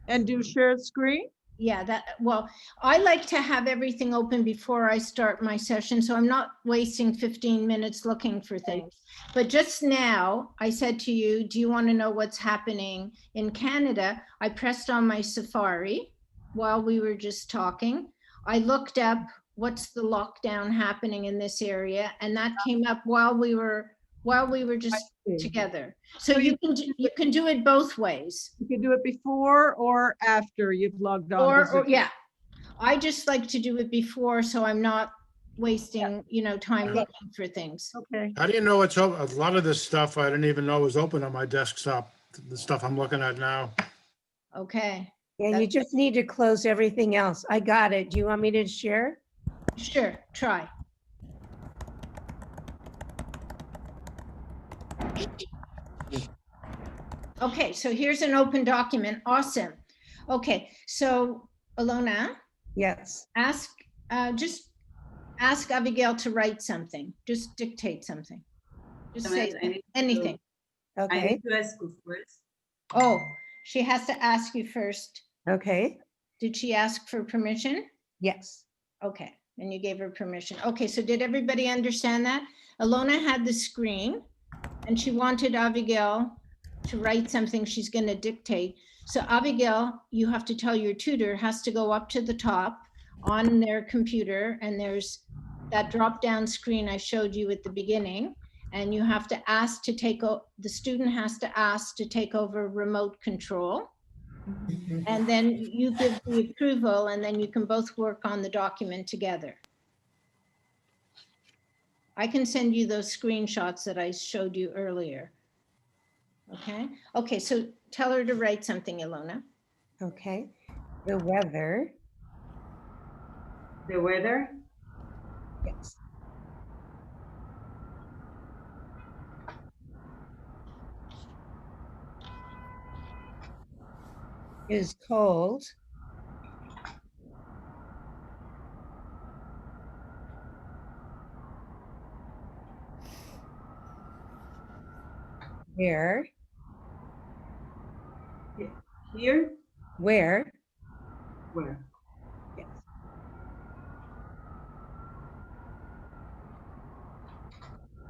and do shared screen? Yeah, well, I like to have everything open before I start my session, so I'm not wasting 15 minutes looking for things. But just now, I said to you, do you want to know what's happening in Canada? I pressed on my Safari while we were just talking. I looked up what's the lockdown happening in this area, and that came up while we were just together. So you can do it both ways. You can do it before or after you've logged on. Or yeah, I just like to do it before, so I'm not wasting, time looking for things. Okay. How do you know it's open? A lot of this stuff I didn't even know was open on my desktop, the stuff I'm looking at now. Okay, Yeah, you just need to close everything else. I got it. Do you want me to share? sure, try. Okay, so here's an open document. Awesome. Okay, so Alona, Yes. just ask Abigail to write something. Just dictate something. Just say anything. I Okay. need to ask you first. Oh, she has to ask you first. Okay. Did she ask for permission? Yes. Okay, and you gave her permission. Okay, so did everybody understand that? Alona had the screen and she wanted Abigail to write something she's going to dictate. So Abigail, you have to tell your tutor, has to go up to the top on their computer, and there's that drop down screen I showed you at the beginning, and you have to ask to the student has to ask to take over remote control. And then you give the approval, and then you can both work on the document together. I can send you those screenshots that I showed you earlier. Okay. Okay, so tell her to write something, Ilona. Okay. The weather. The weather? Yes. Is cold. Where? Here? Where? Where? Yes.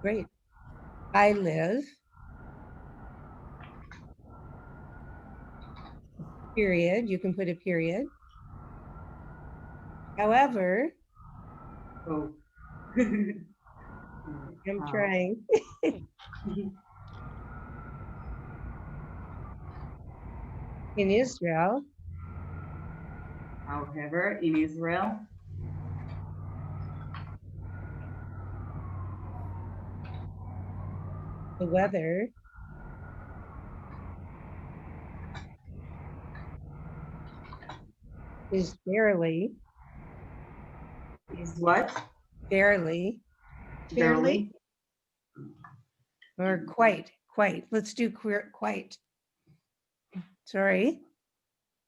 Great. I live. Period. You can put a period. However, Oh. I'm trying. In Israel. However, in Israel. The weather. Is barely. Is what? Barely. Barely. Or quite. Let's do quite. Sorry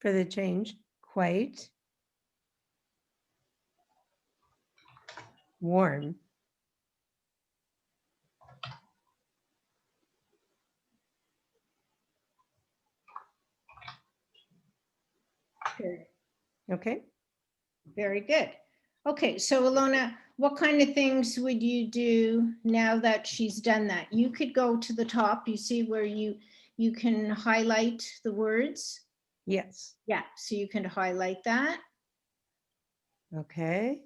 for the change. Quite. Warm. Good. Okay. Very good. Okay, so Ilona, what kind of things would you do now that she's done that? You could go to the top. You see where you can highlight the words? Yes. Yeah, so you can highlight that. Okay.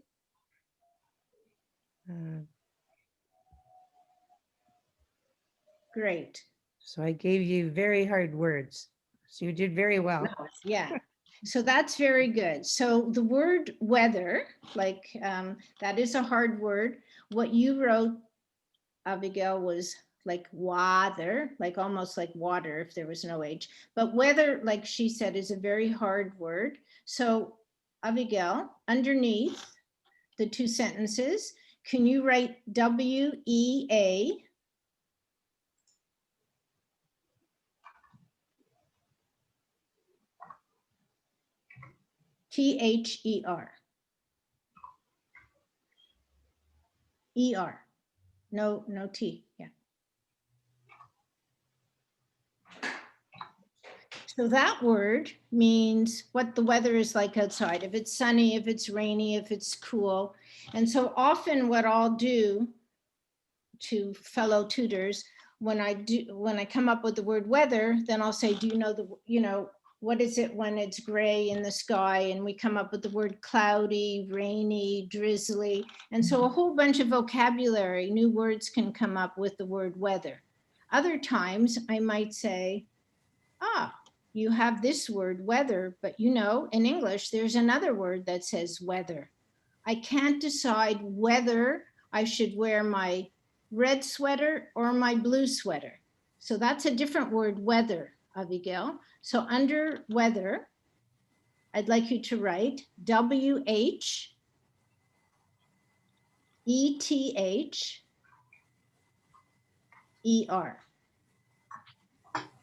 Great. So I gave you very hard words. So you did very well. Yeah. So that's very good. So the word weather, like that is a hard word. What you wrote, Abigail, was like water, like almost like water if there was no H. But weather, like she said, is a very hard word. So Abigail, underneath the two sentences, can you write WEA? THER. ER. No T. Yeah. So that word means what the weather is like outside. If it's sunny, if it's rainy, if it's cool. And so often what I'll do to fellow tutors, when I come up with the word weather, then I'll say, do you know, what is it when it's gray in the sky? And we come up with the word cloudy, rainy, drizzly. And so a whole bunch of vocabulary, new words can come up with the word weather. Other times I might say, you have this word weather, but you know, in English, there's another word that says weather. I can't decide whether I should wear my red sweater or my blue sweater. So that's a different word, weather, Abigail. So under weather, I'd like you to write WHETHER.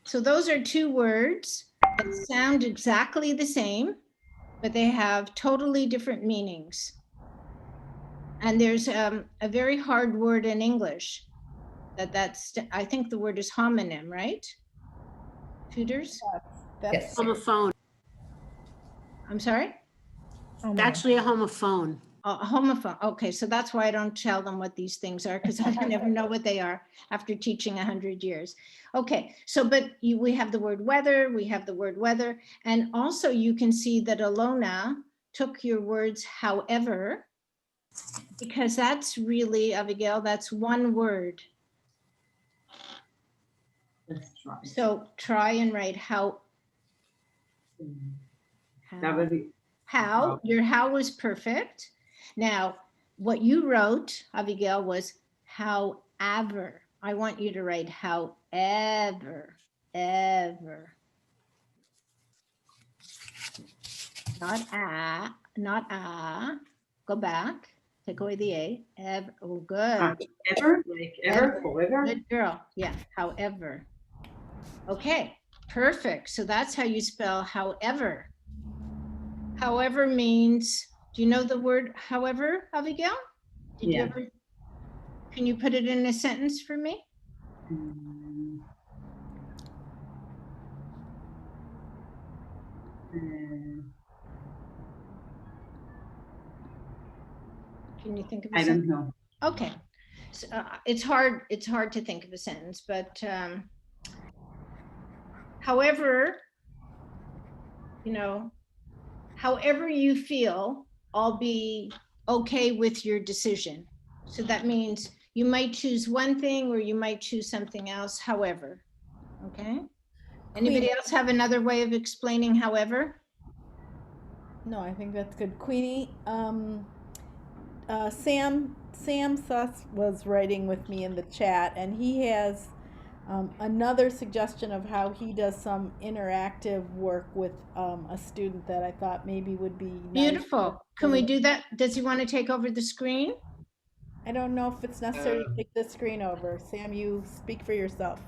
So those are two words that sound exactly the same, but they have totally different meanings. And there's a very hard word in English I think the word is homonym, right? Tutors? Yes. Homophone. I'm sorry? It's actually a homophone. A homophone. Okay, so that's why I don't tell them what these things are, because I never know what they are after teaching 100 years. Okay, so but we have the word weather, we have the word weather, and also you can see that Alona took your words however, because that's really, Abigail, that's one word. Let's try. So try and write how. How, your how was perfect. Now, what you wrote, Abigail, was however. I want you to write however, ever. Not Go back, take away the A, ever, oh, good. Ever, like ever, forever? Good girl, yeah, however. Okay, perfect. So that's how you spell however. However means, do you know the word however, Abigail? Did you ever, can you put it in a sentence for me? Can you think of a sentence? I don't know. Okay. So, it's hard to think of a sentence, but however, you know, however you feel, I'll be okay with your decision. So that means you might choose one thing or you might choose something else, however. Okay. Anybody else have another way of explaining however? No, I think that's good. Queenie, Sam Suss was writing with me in the chat, and he has another suggestion of how he does some interactive work with a student that I thought maybe would be nice. Beautiful. Can we do that? Does he want to take over the screen? I don't know if it's necessary to take the screen over. Sam, you speak for yourself.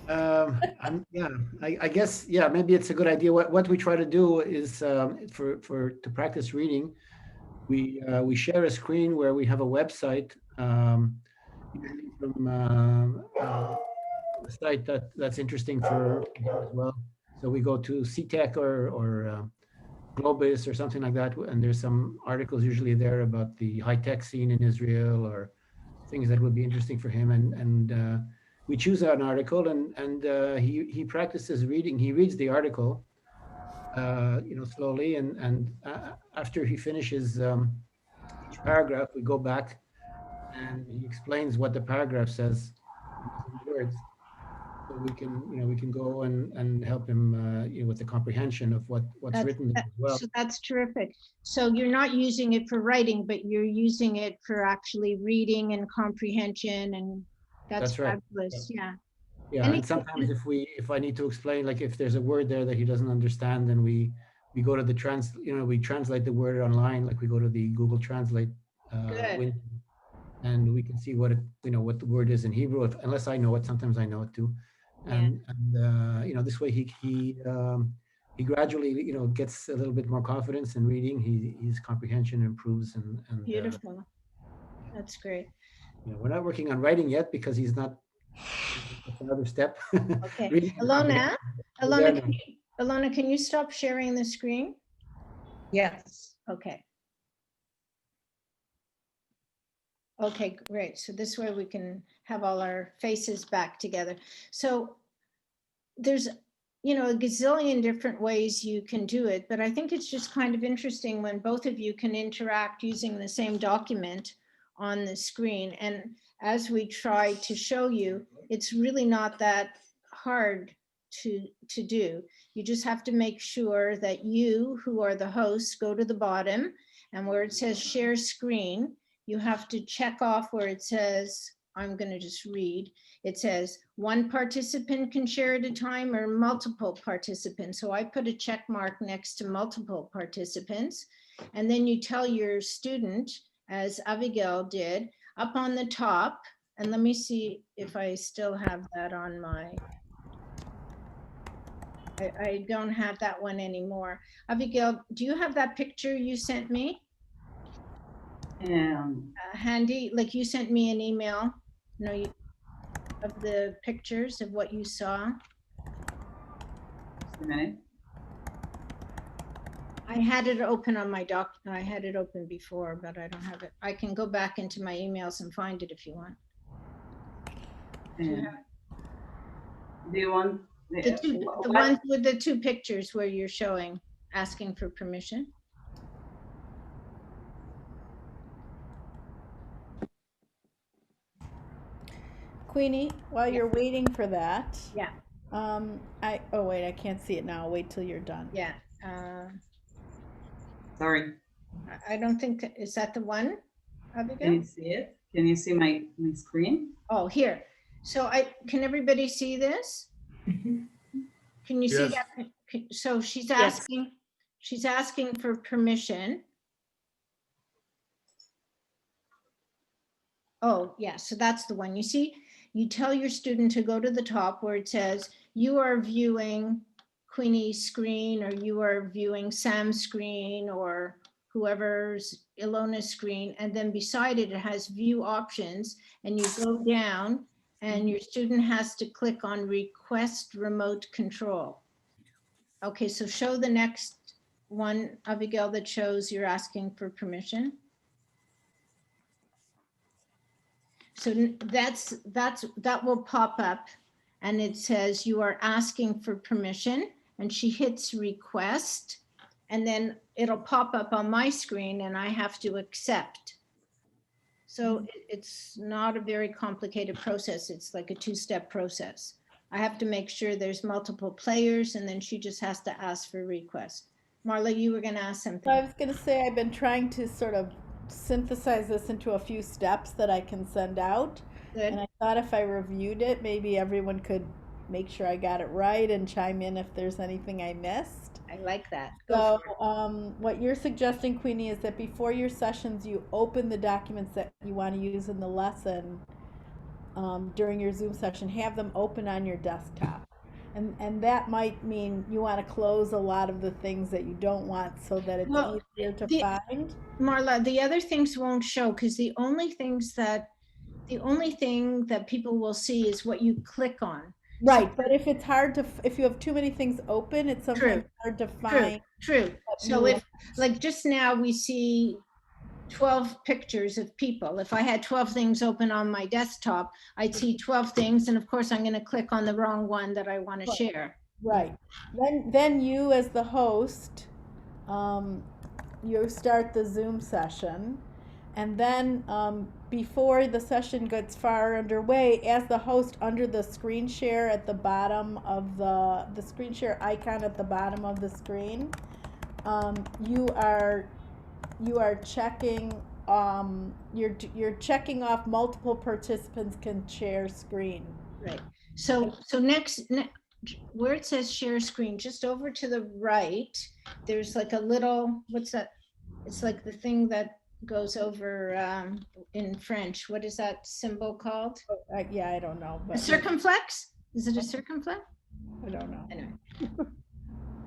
I guess, yeah, maybe it's a good idea. What we try to do is to practice reading, we share a screen where we have a website usually from a site that's interesting for you as well. So we go to CTEC or Globus or something like that, and there's some articles usually there about the high-tech scene in Israel or things that would be interesting for him, and we choose an article, and he practices reading. He reads the article, slowly, and after he finishes each paragraph, we go back and he explains what the paragraph says in words. So we can go and help him, with the comprehension of what's That's, written there as well. so that's terrific. So you're not using it for writing, but you're using it for actually reading and comprehension, and that's That's right. fabulous. Yeah. Yeah, and sometimes if I need to explain, like if there's a word there that he doesn't understand, then we go to the we translate the word online, like we go to the Google Translate window, and we can see what what the word is in Hebrew. Unless I know it, sometimes I know it too, and this way he gradually gets a little bit more confidence in reading. His comprehension improves, and Beautiful. That's great. we're not working on writing yet because he's not. That's another step. Okay. Alona, can you stop sharing the screen? Yes. Okay. Okay, great. So this way we can have all our faces back together. So there's, a gazillion different ways you can do it, but I think it's just kind of interesting when both of you can interact using the same document on the screen. And as we try to show you, it's really not that hard to do. You just have to make sure that you, who are the hosts, go to the bottom, and where it says share screen, you have to check off where it says, I'm going to just read. It says one participant can share at a time or multiple participants. So I put a check mark next to multiple participants. And then you tell your student, as Avigail did, up on the top, and let me see if I still have that on my, I don't have that one anymore. Abigail, do you have that picture you sent me? Handy, like you sent me an email, of the pictures of what you saw. Just a minute. I had it open on my doc. I had it open before, but I don't have it. I can go back into my emails and find it if you want. Do you want the ones with the two pictures where you're showing, asking for permission? Queenie, while you're waiting for that. Yeah. Oh wait, I can't see it now. I'll wait till you're done. Yeah. Sorry. I don't think, is that the one, Abigail? Can you see it? Can you see my screen? Oh, here. So can everybody see this? Can you see that? So she's asking for permission. Oh, yeah, so that's the one. You see, you tell your student to go to the top where it says, you are viewing Queenie's screen, or you are viewing Sam's screen, or whoever's Ilona's screen. And then beside it, it has view options, and you go down and your student has to click on request remote control. Okay, so show the next one, Abigail, that shows you're asking for permission. So that will pop up, and it says you are asking for permission, and she hits request, and then it'll pop up on my screen and I have to accept. So it's not a very complicated process. It's like a two-step process. I have to make sure there's multiple players, and then she just has to ask for request. Marla, you were going to ask something. I was going to say, I've been trying to sort of synthesize this into a few steps that I can send out. Good. And I thought if I reviewed it, maybe everyone could make sure I got it right and chime in if there's anything I missed. I like that. So what you're suggesting, Queenie, is that before your sessions, you open the documents that you want to use in the lesson during your Zoom session, have them open on your desktop. And that might mean you want to close a lot of the things that you don't want so that it's easier to find. Marla, the other things won't show, because the only thing that people will see is what you click on. Right, but if it's hard to, if you have too many things open, it's sometimes hard to find. True. So if, like just now, we see 12 pictures of people. If I had 12 things open on my desktop, I'd see 12 things, and of course I'm going to click on the wrong one that I want to share. Right. Then you, as the host, you start the Zoom session, And then before the session gets far underway, as the host, under the screen share at the bottom of the screen share icon at the bottom of the screen, you are checking you're checking off multiple participants can share screen. Right. So next, where it says share screen, just over to the right, there's like a little, what's that? It's like the thing that goes over in French. What is that symbol called? Yeah, I don't know. A But circumflex? Is it a circumflex? I don't know. Anyway.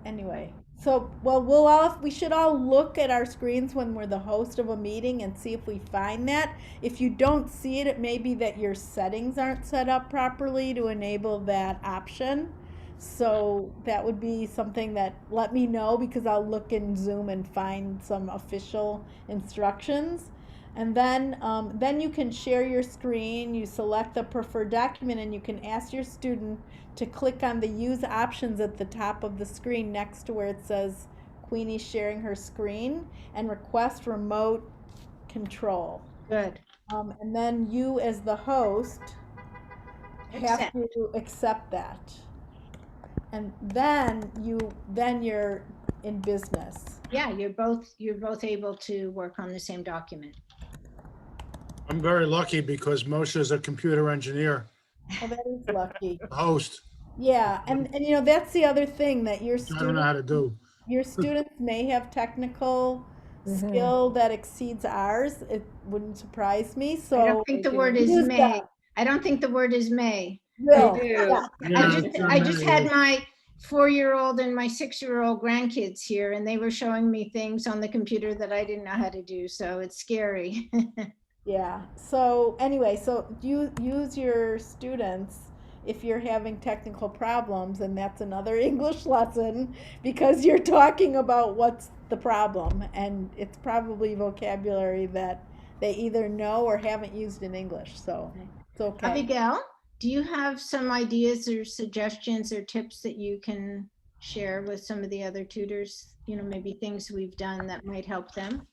Anyway, so well, we should all look at our screens when we're the host of a meeting and see if we find that. If you don't see it, it may be that your settings aren't set up properly to enable that option. So that would be something that, let me know, because I'll look in Zoom and find some official instructions. And then you can share your screen, you select the preferred document, and you can ask your student to click on the use options at the top of the screen next to where it says Queenie sharing her screen, and request remote control. Good. And then you, as the host, have to accept that. And then you're in business. Yeah, you're both able to work on the same document. I'm very lucky because Moshe's a computer engineer, Oh, that is lucky. host. Yeah, and you know, that's the other thing that your I don't know how to do. your students may have technical skill that exceeds ours. It wouldn't surprise me. So I don't think the word is may. I don't think the word is may. No. Yeah. I just had my 4-year-old and my 6-year-old grandkids here, and they were showing me things on the computer that I didn't know how to do. So it's scary. Yeah. So anyway, so you use your students if you're having technical problems, and that's another English lesson, because you're talking about what's the problem, and it's probably vocabulary that they either know or haven't used in English. So it's okay. Abigail, do you have some ideas or suggestions or tips that you can share with some of the other tutors? You know, maybe things we've done that might help them?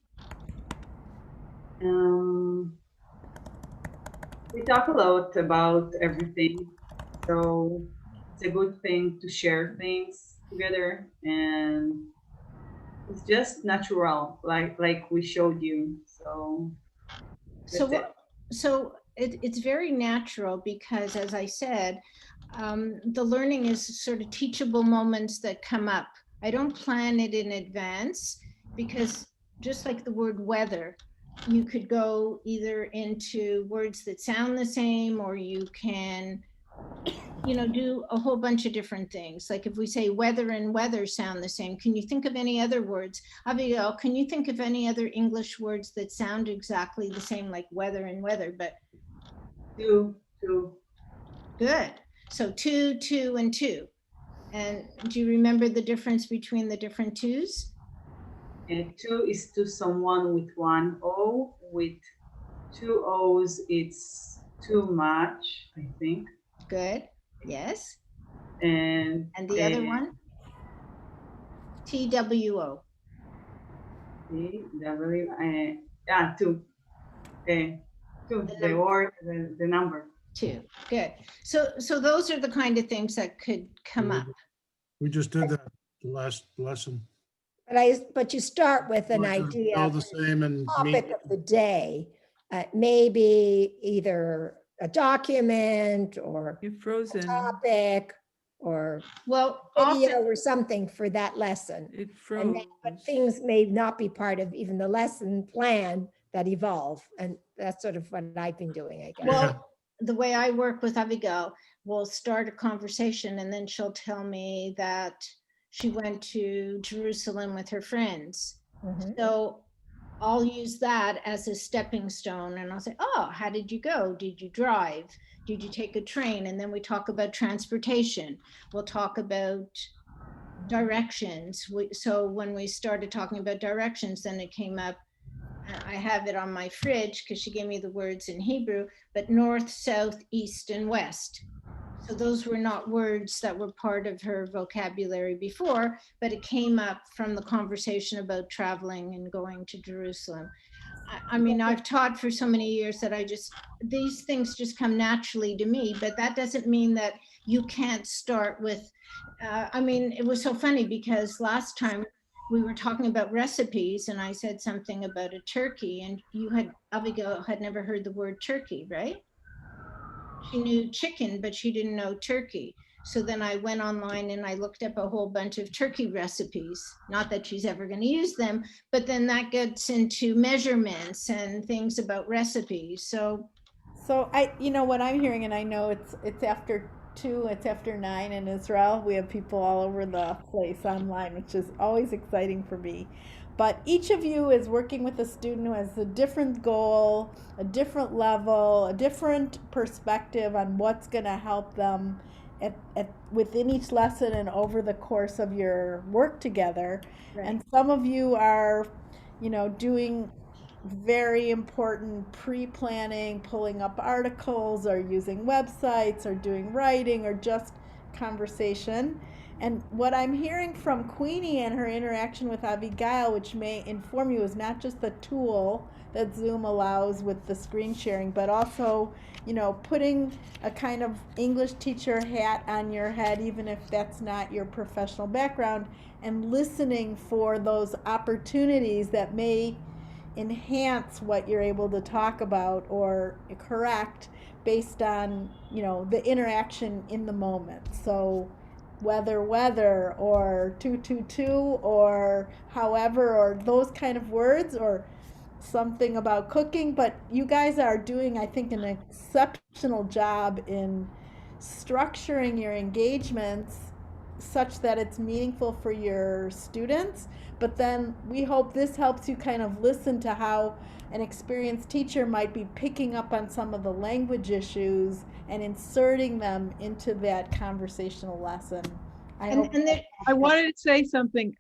We talk a lot about everything, so it's a good thing to share things together, and it's just natural, like we showed you. So it's very natural because, as I said, the learning is sort of teachable moments that come up. I don't plan it in advance, because just like the word weather, you could go either into words that sound the same, or you can, you know, do a whole bunch of different things. Like if we say weather and weather sound the same, can you think of any other words? Abigail, can you think of any other English words that sound exactly the same, like weather and weather, but? Two. Good. So two, and two. And do you remember the difference between the different twos? And two is to someone with one O. With two O's, it's too much, I think. Good. Yes. And the other one? TWO. Two. Two. The word, the number. Two. Good. So those are the kind of things that could come up. We just did that the last lesson. But you start with an idea All of the same and topic of the day, maybe either a document or You're frozen. a topic or well, video or something for that lesson. It froze. But things may not be part of even the lesson plan that evolve, and that's sort of what I've been doing, I guess. Well, the way I work with Abigail, we'll start a conversation and then she'll tell me that she went to Jerusalem with her friends. So I'll use that as a stepping stone, and I'll say, oh, how did you go? Did you drive? Did you take a train? And then we talk about transportation. We'll talk about directions. So when we started talking about directions, then it came up, I have it on my fridge because she gave me the words in Hebrew, but north, south, east, and west. So those were not words that were part of her vocabulary before, but it came up from the conversation about traveling and going to Jerusalem. I mean, I've taught for so many years that these things just come naturally to me, but that doesn't mean that you can't start with, I mean, it was so funny because last time we were talking about recipes and I said something about a turkey and Abigail had never heard the word turkey, right? She knew chicken, but she didn't know turkey. So then I went online and I looked up a whole bunch of turkey recipes. Not that she's ever going to use them, but then that gets into measurements and things about recipes. So what I'm hearing, and I know it's after 2, it's after 9 in Israel. We have people all over the place online, which is always exciting for me. But each of you is working with a student who has a different goal, a different level, a different perspective on what's going to help them within each lesson and over the course of your work together. Right. And some of you are, doing very important pre-planning, pulling up articles or using websites or doing writing or just conversation. And what I'm hearing from Queenie and her interaction with Abigail, which may inform you, is not just the tool that Zoom allows with the screen sharing, but also, putting a kind of English teacher hat on your head, even if that's not your professional background, and listening for those opportunities that may enhance what you're able to talk about or correct based on, the interaction in the moment. So weather or 222 or however, or those kind of words, or something about cooking. But you guys are doing, I think, an exceptional job in structuring your engagements such that it's meaningful for your students. But then we hope this helps you kind of listen to how an experienced teacher might be picking up on some of the language issues and inserting them into that conversational lesson. I wanted to say something.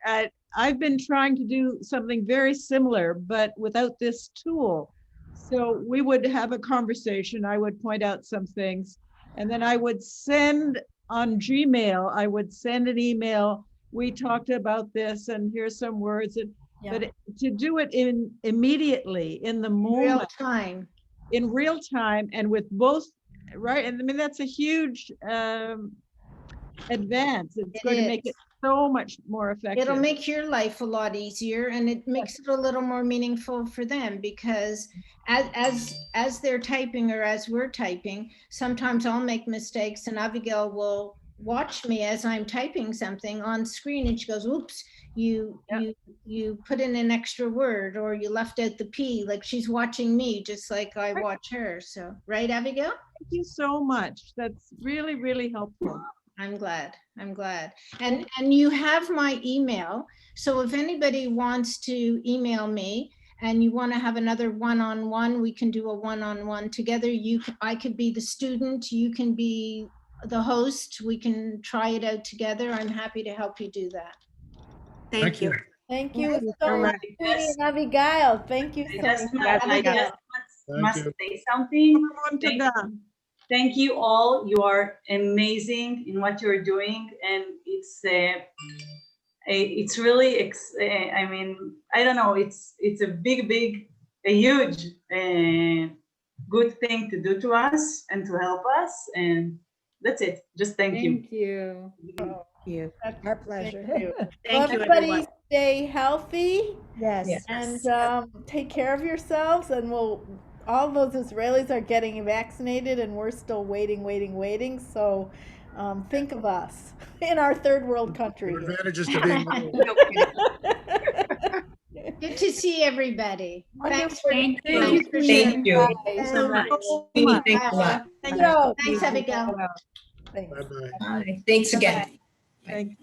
I've been trying to do something very similar, but without this tool. So we would have a conversation. I would point out some things, and then I would send on Gmail, I would send an email. We talked about this, and here's some words. But to do it immediately in the moment, in real time, and with both, right? And I mean, that's a huge advance. It's going to make it so much more effective. It'll make your life a lot easier, and it makes it a little more meaningful for them, because as they're typing or as we're typing, sometimes I'll make mistakes and Abigail will watch me as I'm typing something on screen and she goes, oops, you put in an extra word, or you left out the P. Like, she's watching me just like I watch her. So, right, Abigail? Thank you so much. That's really, really helpful. I'm glad. And you have my email. So if anybody wants to email me and you want to have another one-on-one, we can do a one-on-one together. I could be the student, you can be the host. We can try it out together. I'm happy to help you do that. Thank you. Thank you so much, Queenie and Abigail. Thank you so much. I just must say something. Thank you all. You are amazing in what you're doing, and it's really, I mean, I don't know, it's a huge good thing to do to us and to help us, and that's it. Just thank you. Thank you. Thank you. Our pleasure. Thank you. Thank you, Everybody everyone. stay healthy. Yes. And take care of yourselves, and all those Israelis are getting vaccinated and we're still waiting. So think of us in our third world country. The advantages to being Good to see everybody. Thanks for Thank sharing. you so much. Thank you a lot. Thanks, Abigail. Thanks. Bye-bye. Bye. Thanks again. Thank you.